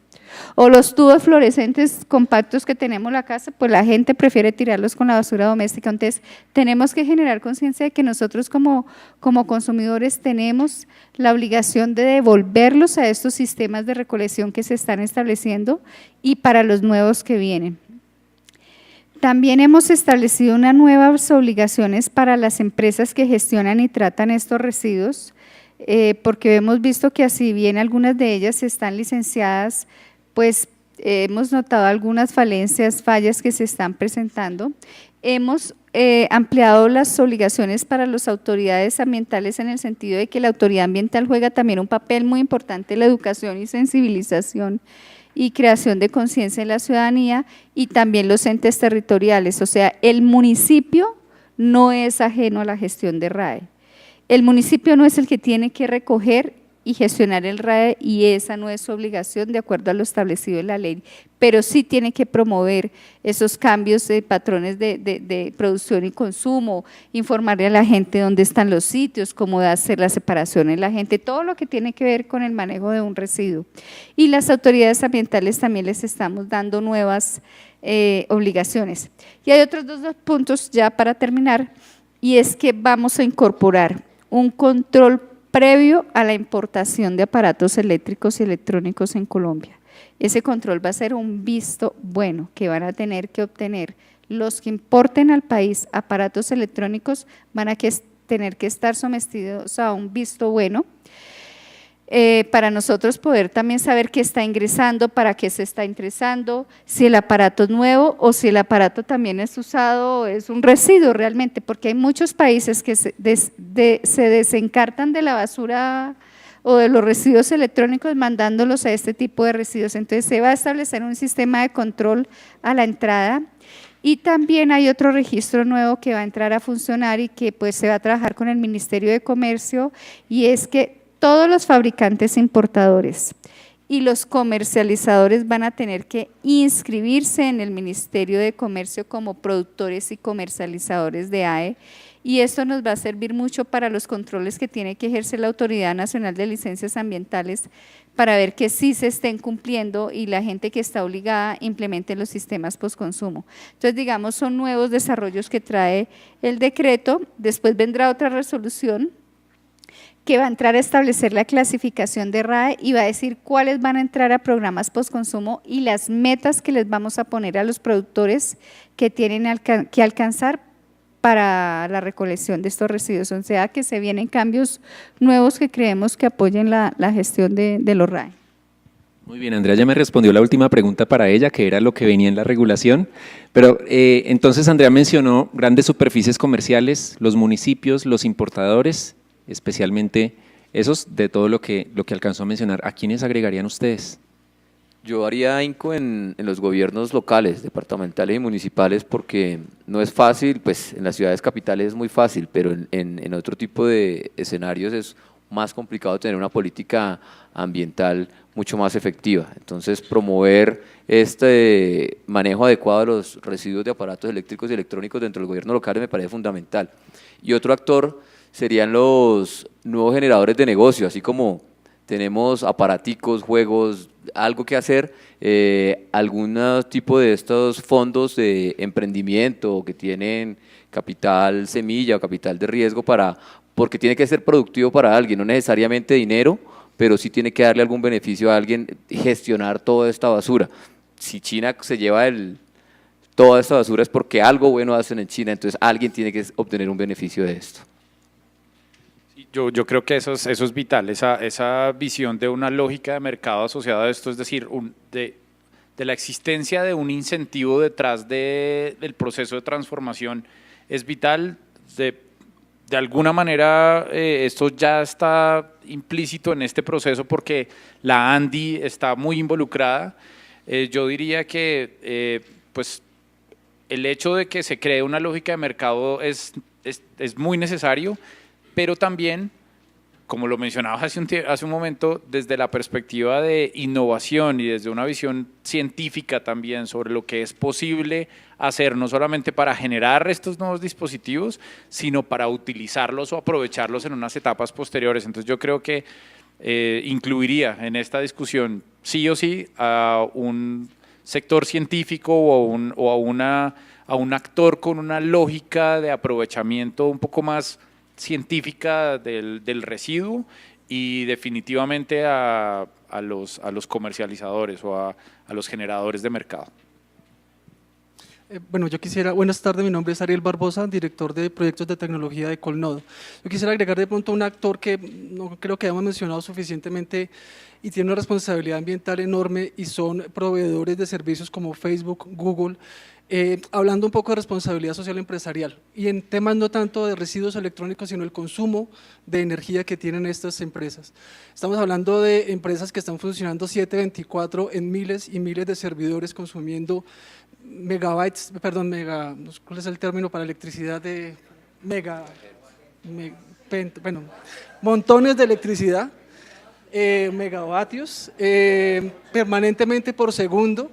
O los tubos fluorescentes compactos que tenemos en la casa, pues la gente prefiere tirarlos con la basura doméstica. Entonces, tenemos que generar conciencia de que nosotros como consumidores tenemos la obligación de devolverlos a estos sistemas de recolección que se están estableciendo y para los nuevos que vienen. También hemos establecido unas nuevas obligaciones para las empresas que gestionan y tratan estos residuos, porque hemos visto que así bien algunas de ellas están licenciadas, pues hemos notado algunas fallas que se están presentando. Hemos ampliado las obligaciones para las autoridades ambientales en el sentido de que la autoridad ambiental juega también un papel muy importante en la educación y sensibilización y creación de conciencia en la ciudadanía y también los entes territoriales, o sea, el municipio no es ajeno a la gestión de RAE. El municipio no es el que tiene que recoger y gestionar el RAE y esa no es su obligación de acuerdo a lo establecido en la ley, pero sí tiene que promover esos cambios de patrones de producción y consumo, informarle a la gente dónde están los sitios, cómo hacer la separación en la gente, todo lo que tiene que ver con el manejo de un residuo. Y las autoridades ambientales también les estamos dando nuevas obligaciones. Y hay otros dos puntos ya para terminar, y es que vamos a incorporar un control previo a la importación de aparatos eléctricos y electrónicos en Colombia. Ese control va a ser un visto bueno que van a tener que obtener los que importen al país aparatos electrónicos, van a tener que estar sometidos a un visto bueno, para nosotros poder también saber qué está ingresando, para qué se está ingresando, si el aparato es nuevo o si el aparato también es usado, es un residuo realmente, porque hay muchos países que se desencartan de la basura o de los residuos electrónicos mandándolos a este tipo de residuos. Entonces se va a establecer un sistema de control a la entrada y también hay otro registro nuevo que va a entrar a funcionar y que pues se va a trabajar con el Ministerio de Comercio, y es que todos los fabricantes importadores y los comercializadores van a tener que inscribirse en el Ministerio de Comercio como productores y comercializadores de AE, y esto nos va a servir mucho para los controles que tiene que ejercer la Autoridad Nacional de Licencias Ambientales para ver que sí se estén cumpliendo y la gente que está obligada implemente los sistemas postconsumo. Entonces, digamos, son nuevos desarrollos que trae el decreto. Después vendrá otra resolución que va a entrar a establecer la clasificación de RAE y va a decir cuáles van a entrar a programas postconsumo y las metas que les vamos a poner a los productores que tienen que alcanzar para la recolección de estos residuos. O sea que se vienen cambios nuevos que creemos que apoyen la gestión de los RAE. Muy bien, Andrea ya me respondió la última pregunta para ella, que era lo que venía en la regulación, pero entonces Andrea mencionó grandes superficies comerciales, los municipios, los importadores, especialmente esos de todo lo que alcanzó a mencionar. ¿A quiénes agregarían ustedes? Yo haría ahínco en los gobiernos locales, departamentales y municipales, porque no es fácil, pues en las ciudades capitales es muy fácil, pero en otro tipo de escenarios es más complicado tener una política ambiental mucho más efectiva. Entonces, promover este manejo adecuado de los residuos de aparatos eléctricos y electrónicos dentro del gobierno local me parece fundamental. Y otro actor serían los nuevos generadores de negocio, así como tenemos aparaticos, juegos, algo que hacer, algún tipo de estos fondos de emprendimiento que tienen capital semilla o capital de riesgo porque tiene que ser productivo para alguien, no necesariamente dinero, pero sí tiene que darle algún beneficio a alguien gestionar toda esta basura. Si China se lleva toda esta basura es porque algo bueno hacen en China, entonces alguien tiene que obtener un beneficio de esto. Yo creo que eso es vital, esa visión de una lógica de mercado asociada a esto, es decir, de la existencia de un incentivo detrás del proceso de transformación es vital. De alguna manera esto ya está implícito en este proceso porque la ANDI está muy involucrada. Yo diría que pues, el hecho de que se cree una lógica de mercado es muy necesario, pero también, como lo mencionaba hace un momento, desde la perspectiva de innovación y desde una visión científica también sobre lo que es posible hacer, no solamente para generar estos nuevos dispositivos, sino para utilizarlos o aprovecharlos en unas etapas posteriores. Entonces yo creo que incluiría en esta discusión sí o sí a un sector científico o a un actor con una lógica de aprovechamiento un poco más científica del residuo y definitivamente a los comercializadores o a los generadores de mercado. Bueno, buenas tardes, mi nombre es Ariel Barbosa, director de proyectos de tecnología de Colnodo. Yo quisiera agregar de pronto un actor que no creo que hayamos mencionado suficientemente y tiene una responsabilidad ambiental enorme y son proveedores de servicios como Facebook, Google, hablando un poco de responsabilidad social empresarial y en temas no tanto de residuos electrónicos, sino el consumo de energía que tienen estas empresas. Estamos hablando de empresas que están funcionando 7/24 en miles y miles de servidores consumiendo megabytes, perdón, ¿cuál es el término para electricidad de bueno, montones de electricidad, megavatios, permanentemente por segundo.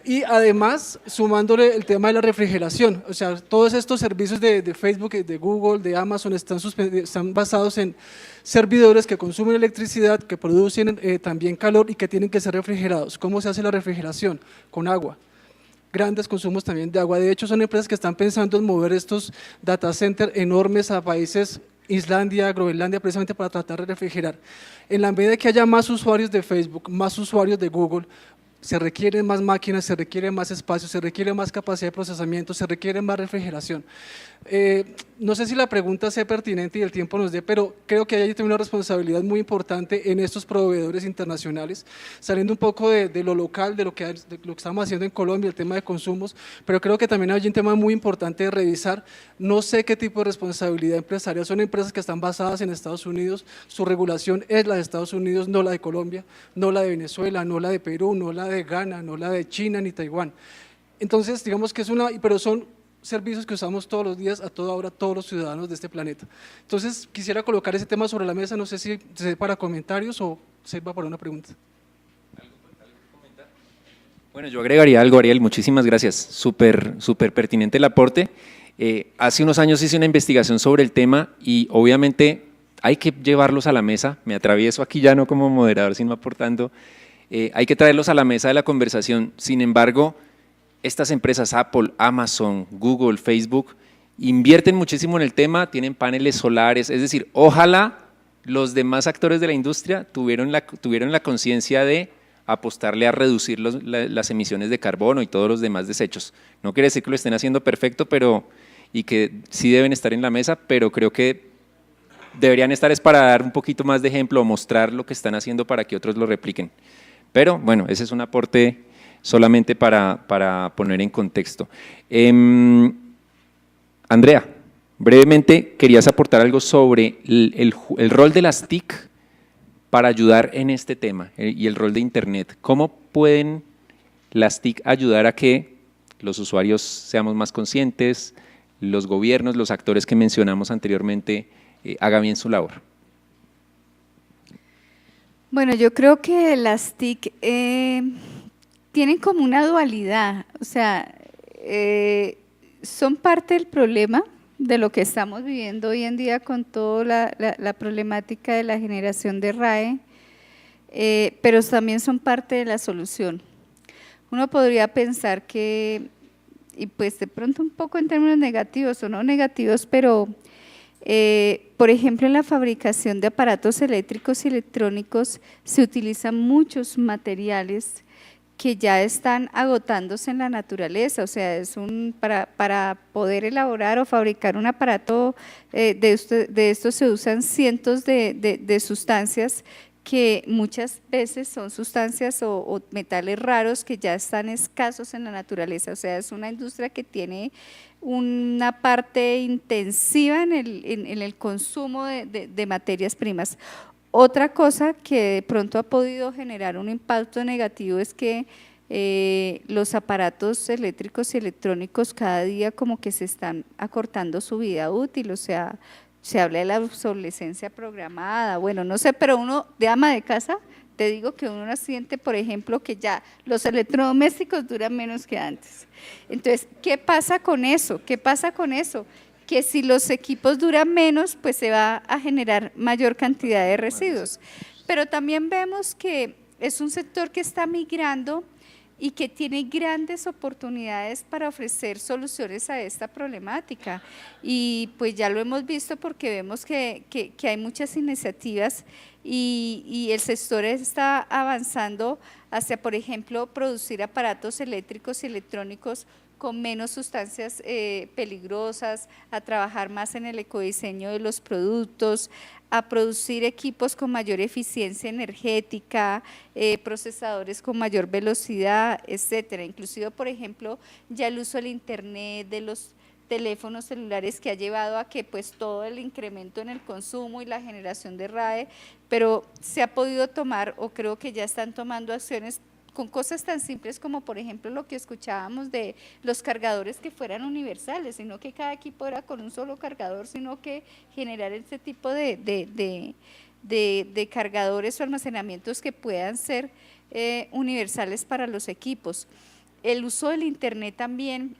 Y además, sumándole el tema de la refrigeración, o sea, todos estos servicios de Facebook, de Google, de Amazon, están basados en servidores que consumen electricidad, que producen también calor y que tienen que ser refrigerados. ¿Cómo se hace la refrigeración? Con agua. Grandes consumos también de agua. De hecho, son empresas que están pensando en mover estos data centers enormes a países, Islandia, Groenlandia, precisamente para tratar de refrigerar. En la medida que haya más usuarios de Facebook, más usuarios de Google, se requieren más máquinas, se requiere más espacio, se requiere más capacidad de procesamiento, se requiere más refrigeración. No sé si la pregunta sea pertinente y el tiempo nos dé, pero creo que hay también una responsabilidad muy importante en estos proveedores internacionales, saliendo un poco de lo local, de lo que estamos haciendo en Colombia, el tema de consumos, pero creo que también hay un tema muy importante de revisar. No sé qué tipo de responsabilidad empresarial, son empresas que están basadas en Estados Unidos, su regulación es la de Estados Unidos, no la de Colombia, no la de Venezuela, no la de Perú, no la de Ghana, no la de China ni Taiwán. Entonces, digamos que pero son servicios que usamos todos los días, a toda hora, todos los ciudadanos de este planeta. Entonces, quisiera colocar ese tema sobre la mesa, no sé si sea para comentarios o sirva para una pregunta. Bueno, yo agregaría algo, Ariel, muchísimas gracias, súper pertinente el aporte. Hace unos años hice una investigación sobre el tema y obviamente hay que llevarlos a la mesa, me atravieso aquí ya no como moderador, sino aportando, hay que traerlos a la mesa de la conversación. Sin embargo, estas empresas Apple, Amazon, Google, Facebook, invierten muchísimo en el tema, tienen paneles solares, es decir, ojalá los demás actores de la industria tuvieron la conciencia de apostarle a reducir las emisiones de carbono y todos los demás desechos. No quiere decir que lo estén haciendo perfecto, y que sí deben estar en la mesa, pero creo que deberían estar es para dar un poquito más de ejemplo o mostrar lo que están haciendo para que otros lo repliquen. Pero bueno, ese es un aporte solamente para poner en contexto. Andrea, brevemente, ¿querías aportar algo sobre el rol de las TIC para ayudar en este tema y el rol de Internet? ¿Cómo pueden las TIC ayudar a que los usuarios seamos más conscientes, los gobiernos, los actores que mencionamos anteriormente hagan bien su labor? Bueno, yo creo que las TIC tienen como una dualidad, o sea, son parte del problema de lo que estamos viviendo hoy en día con toda la problemática de la generación de RAE, pero también son parte de la solución. Uno podría pensar que, y pues de pronto un poco en términos negativos o no negativos, pero Por ejemplo, en la fabricación de aparatos eléctricos y electrónicos se utilizan muchos materiales que ya están agotándose en la naturaleza, o sea, para poder elaborar o fabricar un aparato de esto se usan cientos de sustancias que muchas veces son sustancias o metales raros que ya están escasos en la naturaleza, o sea, es una industria que tiene una parte intensiva en el consumo de materias primas. Otra cosa que de pronto ha podido generar un impacto negativo es que los aparatos eléctricos y electrónicos cada día como que se están acortando su vida útil, o sea, se habla de la obsolescencia programada, bueno, no sé, pero uno de ama de casa, te digo que uno siente, por ejemplo, que ya los electrodomésticos duran menos que antes. Entonces, ¿qué pasa con eso? ¿Qué pasa con eso? Que si los equipos duran menos, pues se va a generar mayor cantidad de residuos. Pero también vemos que es un sector que está migrando y que tiene grandes oportunidades para ofrecer soluciones a esta problemática. Y pues ya lo hemos visto porque vemos que hay muchas iniciativas y el sector está avanzando hacia, por ejemplo, producir aparatos eléctricos y electrónicos con menos sustancias peligrosas, a trabajar más en el ecodiseño de los productos, a producir equipos con mayor eficiencia energética, procesadores con mayor velocidad, etcétera. Inclusive, por ejemplo, ya el uso del internet, de los teléfonos celulares que ha llevado a que pues todo el incremento en el consumo y la generación de RAE, pero se ha podido tomar, o creo que ya están tomando acciones con cosas tan simples como por ejemplo lo que escuchábamos de los cargadores que fueran universales, sino que cada equipo era con un solo cargador, sino que generar este tipo de cargadores o almacenamientos que puedan ser universales para los equipos. El uso del internet también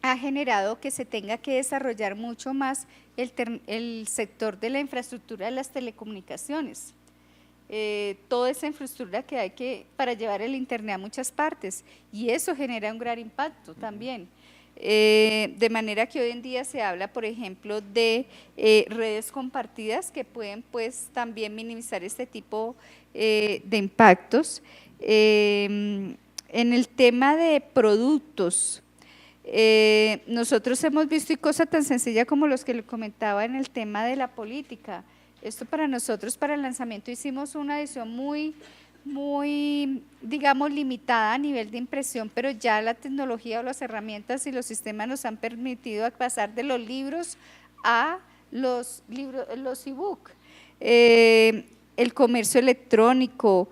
ha generado que se tenga que desarrollar mucho más el sector de la infraestructura de las telecomunicaciones. Toda esa infraestructura que hay para llevar el internet a muchas partes, y eso genera un gran impacto también. De manera que hoy en día se habla, por ejemplo, de redes compartidas que pueden pues también minimizar este tipo de impactos. En el tema de productos, nosotros hemos visto y cosa tan sencilla como los que le comentaba en el tema de la política. Esto para nosotros, para el lanzamiento, hicimos una edición muy, digamos, limitada a nivel de impresión, pero ya la tecnología o las herramientas y los sistemas nos han permitido pasar de los libros a los e-book. El comercio electrónico,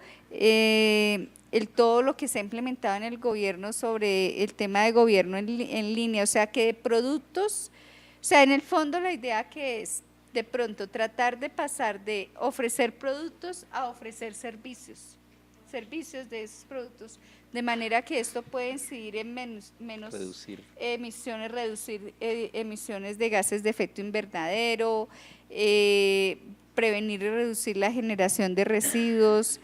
todo lo que se ha implementado en el gobierno sobre el tema de gobierno en línea, o sea que de productos, o sea en el fondo la idea que es de pronto tratar de pasar de ofrecer productos a ofrecer servicios de esos productos, de manera que esto puede incidir en menos emisiones, reducir emisiones de gases de efecto invernadero, prevenir y reducir la generación de residuos.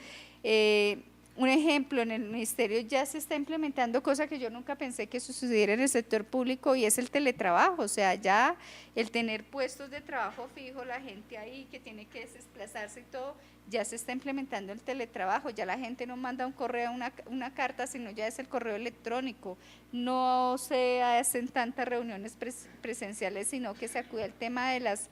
Un ejemplo, en el ministerio ya se está implementando cosa que yo nunca pensé que sucediera en el sector público, y es el teletrabajo, o sea, ya el tener puestos de trabajo fijo, la gente ahí que tiene que desplazarse y todo, ya se está implementando el teletrabajo, ya la gente no manda un correo, una carta, sino ya es el correo electrónico, no se hacen tantas reuniones presenciales, sino que se acude al tema de las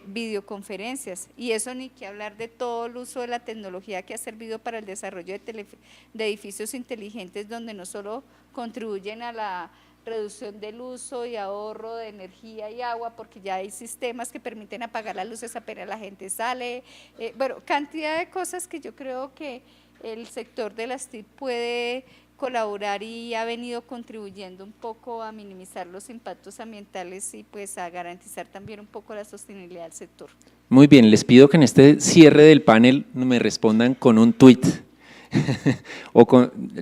videoconferencias, y eso ni que hablar de todo el uso de la tecnología que ha servido para el desarrollo de edificios inteligentes, donde no solo contribuyen a la reducción del uso y ahorro de energía y agua, porque ya hay sistemas que permiten apagar las luces apenas la gente sale, bueno, cantidad de cosas que yo creo que el sector de las TIC puede colaborar y ha venido contribuyendo un poco a minimizar los impactos ambientales y pues a garantizar también un poco la sostenibilidad del sector. Muy bien, les pido que en este cierre del panel me respondan con un tuit.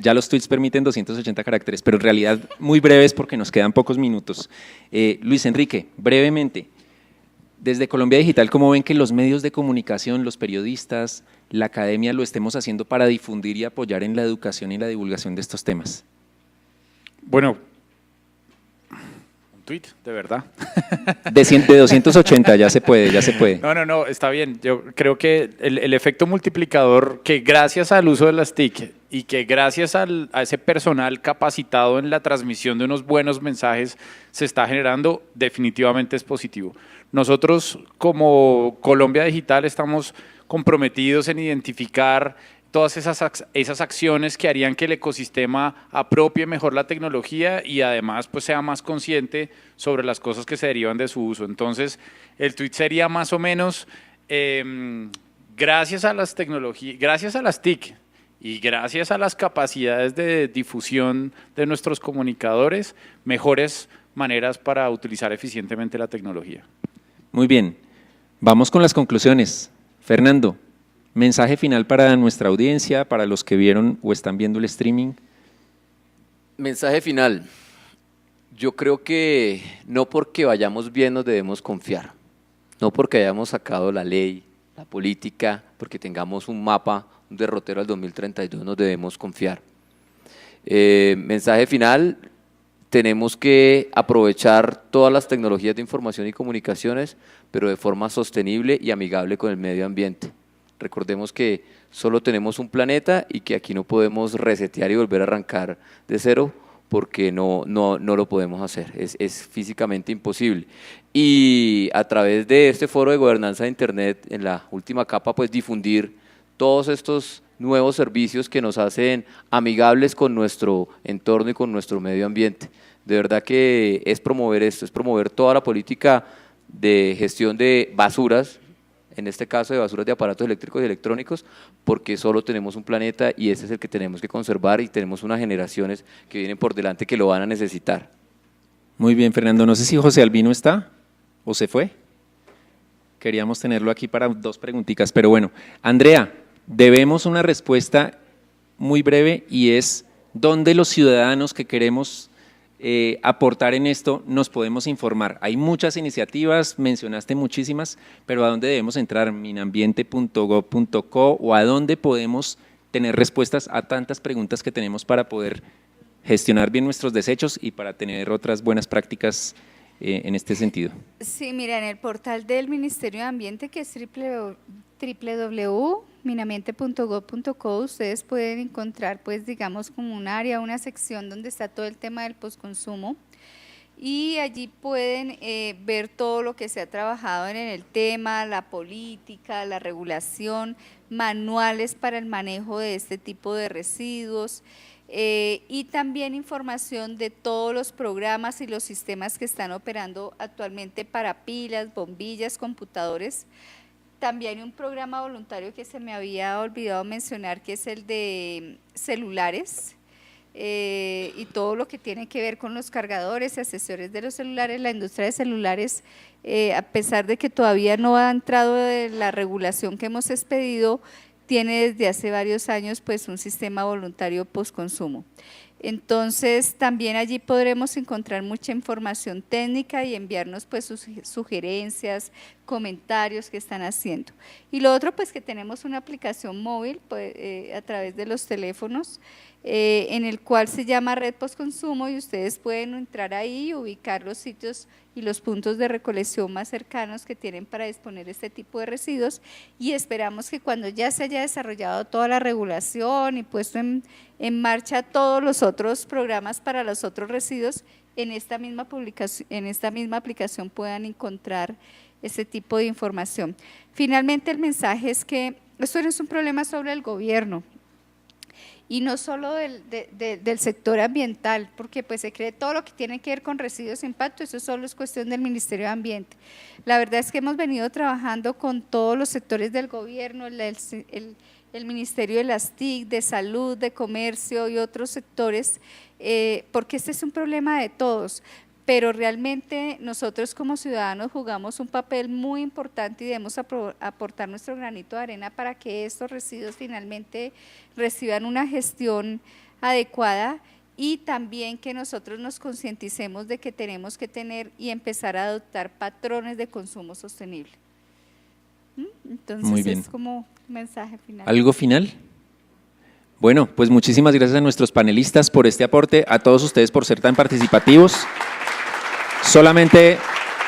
Ya los tweets permiten 280 caracteres, pero en realidad muy breves porque nos quedan pocos minutos. Luis Enrique, brevemente, desde Colombia Digital, ¿cómo ven que los medios de comunicación, los periodistas, la academia lo estemos haciendo para difundir y apoyar en la educación y la divulgación de estos temas? Bueno, tweet, de verdad. De 280, ya se puede, ya se puede. No, está bien. Yo creo que el efecto multiplicador, que gracias al uso de las TIC y que gracias a ese personal capacitado en la transmisión de unos buenos mensajes se está generando, definitivamente es positivo. Nosotros como Colombia Digital estamos comprometidos en identificar todas esas acciones que harían que el ecosistema apropie mejor la tecnología y además pues sea más consciente sobre las cosas que se derivan de su uso. Entonces, el tweet sería más o menos, gracias a las tecnologías, gracias a las TIC y gracias a las capacidades de difusión de nuestros comunicadores, mejores maneras para utilizar eficientemente la tecnología. Muy bien, vamos con las conclusiones. Fernando, mensaje final para nuestra audiencia, para los que vieron o están viendo el streaming. Mensaje final. Yo creo que no porque vayamos bien nos debemos confiar, no porque hayamos sacado la ley, la política, porque tengamos un mapa, un derrotero al 2032 nos debemos confiar. Mensaje final, tenemos que aprovechar todas las tecnologías de información y comunicaciones, pero de forma sostenible y amigable con el medio ambiente. Recordemos que solo tenemos un planeta y que aquí no podemos resetear y volver a arrancar de cero porque no lo podemos hacer, es físicamente imposible. Y a través de este foro de gobernanza de Internet, en la última capa, pues difundir todos estos nuevos servicios que nos hacen amigables con nuestro entorno y con nuestro medio ambiente. De verdad que es promover esto, es promover toda la política de gestión de basuras, en este caso de basuras de aparatos eléctricos y electrónicos, porque solo tenemos un planeta y ese es el que tenemos que conservar y tenemos unas generaciones que vienen por delante que lo van a necesitar. Muy bien, Fernando. No sé si José Albino está o se fue. Queríamos tenerlo aquí para dos preguntitas, pero bueno. Andrea, debemos una respuesta muy breve y es ¿dónde los ciudadanos que queremos aportar en esto nos podemos informar? Hay muchas iniciativas, mencionaste muchísimas, pero ¿a dónde debemos entrar? Minambiente.gov.co o ¿a dónde podemos tener respuestas a tantas preguntas que tenemos para poder gestionar bien nuestros desechos y para tener otras buenas prácticas en este sentido? Sí, mira, en el portal del Ministerio de Ambiente, que es www.minambiente.gov.co, ustedes pueden encontrar, pues, digamos, como un área, una sección donde está todo el tema del postconsumo y allí pueden ver todo lo que se ha trabajado en el tema, la política, la regulación, manuales para el manejo de este tipo de residuos, y también información de todos los programas y los sistemas que están operando actualmente para pilas, bombillas, computadores. También hay un programa voluntario que se me había olvidado mencionar, que es el de celulares, y todo lo que tiene que ver con los cargadores, accesorios de los celulares. La industria de celulares, a pesar de que todavía no ha entrado de la regulación que hemos expedido, tiene desde hace varios años pues un sistema voluntario postconsumo. Entonces también allí podremos encontrar mucha información técnica y enviarnos pues sus sugerencias, comentarios que están haciendo. Y lo otro pues que tenemos una aplicación móvil pues, a través de los teléfonos, en el cual se llama Red Postconsumo y ustedes pueden entrar ahí y ubicar los sitios y los puntos de recolección más cercanos que tienen para disponer este tipo de residuos, y esperamos que cuando ya se haya desarrollado toda la regulación y puesto en marcha todos los otros programas para los otros residuos, en esta misma aplicación puedan encontrar ese tipo de información. Finalmente, el mensaje es que esto no es un problema sobre el gobierno, y no solo del sector ambiental, porque pues se cree todo lo que tiene que ver con residuos de impacto, eso solo es cuestión del Ministerio de Ambiente. La verdad es que hemos venido trabajando con todos los sectores del gobierno, el Ministerio de las TIC, de Salud, de Comercio y otros sectores, porque este es un problema de todos, pero realmente nosotros como ciudadanos jugamos un papel muy importante y debemos aportar nuestro granito de arena para que estos residuos finalmente reciban una gestión adecuada, y también que nosotros nos concienticemos de que tenemos que tener y empezar a adoptar patrones de consumo sostenible. Entonces Muy bien. Es como mensaje final. ¿Algo final? Bueno, pues muchísimas gracias a nuestros panelistas por este aporte, a todos ustedes por ser tan participativos. Solamente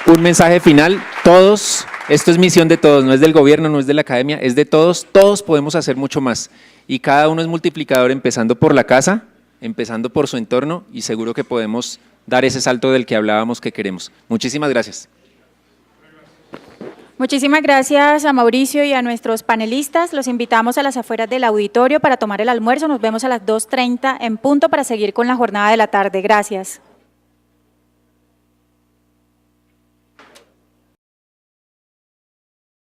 un mensaje final, todos, esto es misión de todos, no es del gobierno, no es de la academia, es de todos, todos podemos hacer mucho más y cada uno es multiplicador empezando por la casa, empezando por su entorno y seguro que podemos dar ese salto del que hablábamos que queremos. Muchísimas gracias. Muchísimas gracias a Mauricio y a nuestros panelistas. Los invitamos a las afueras del auditorio para tomar el almuerzo. Nos vemos a las 2:30 en punto para seguir con la jornada de la tarde. Gracias.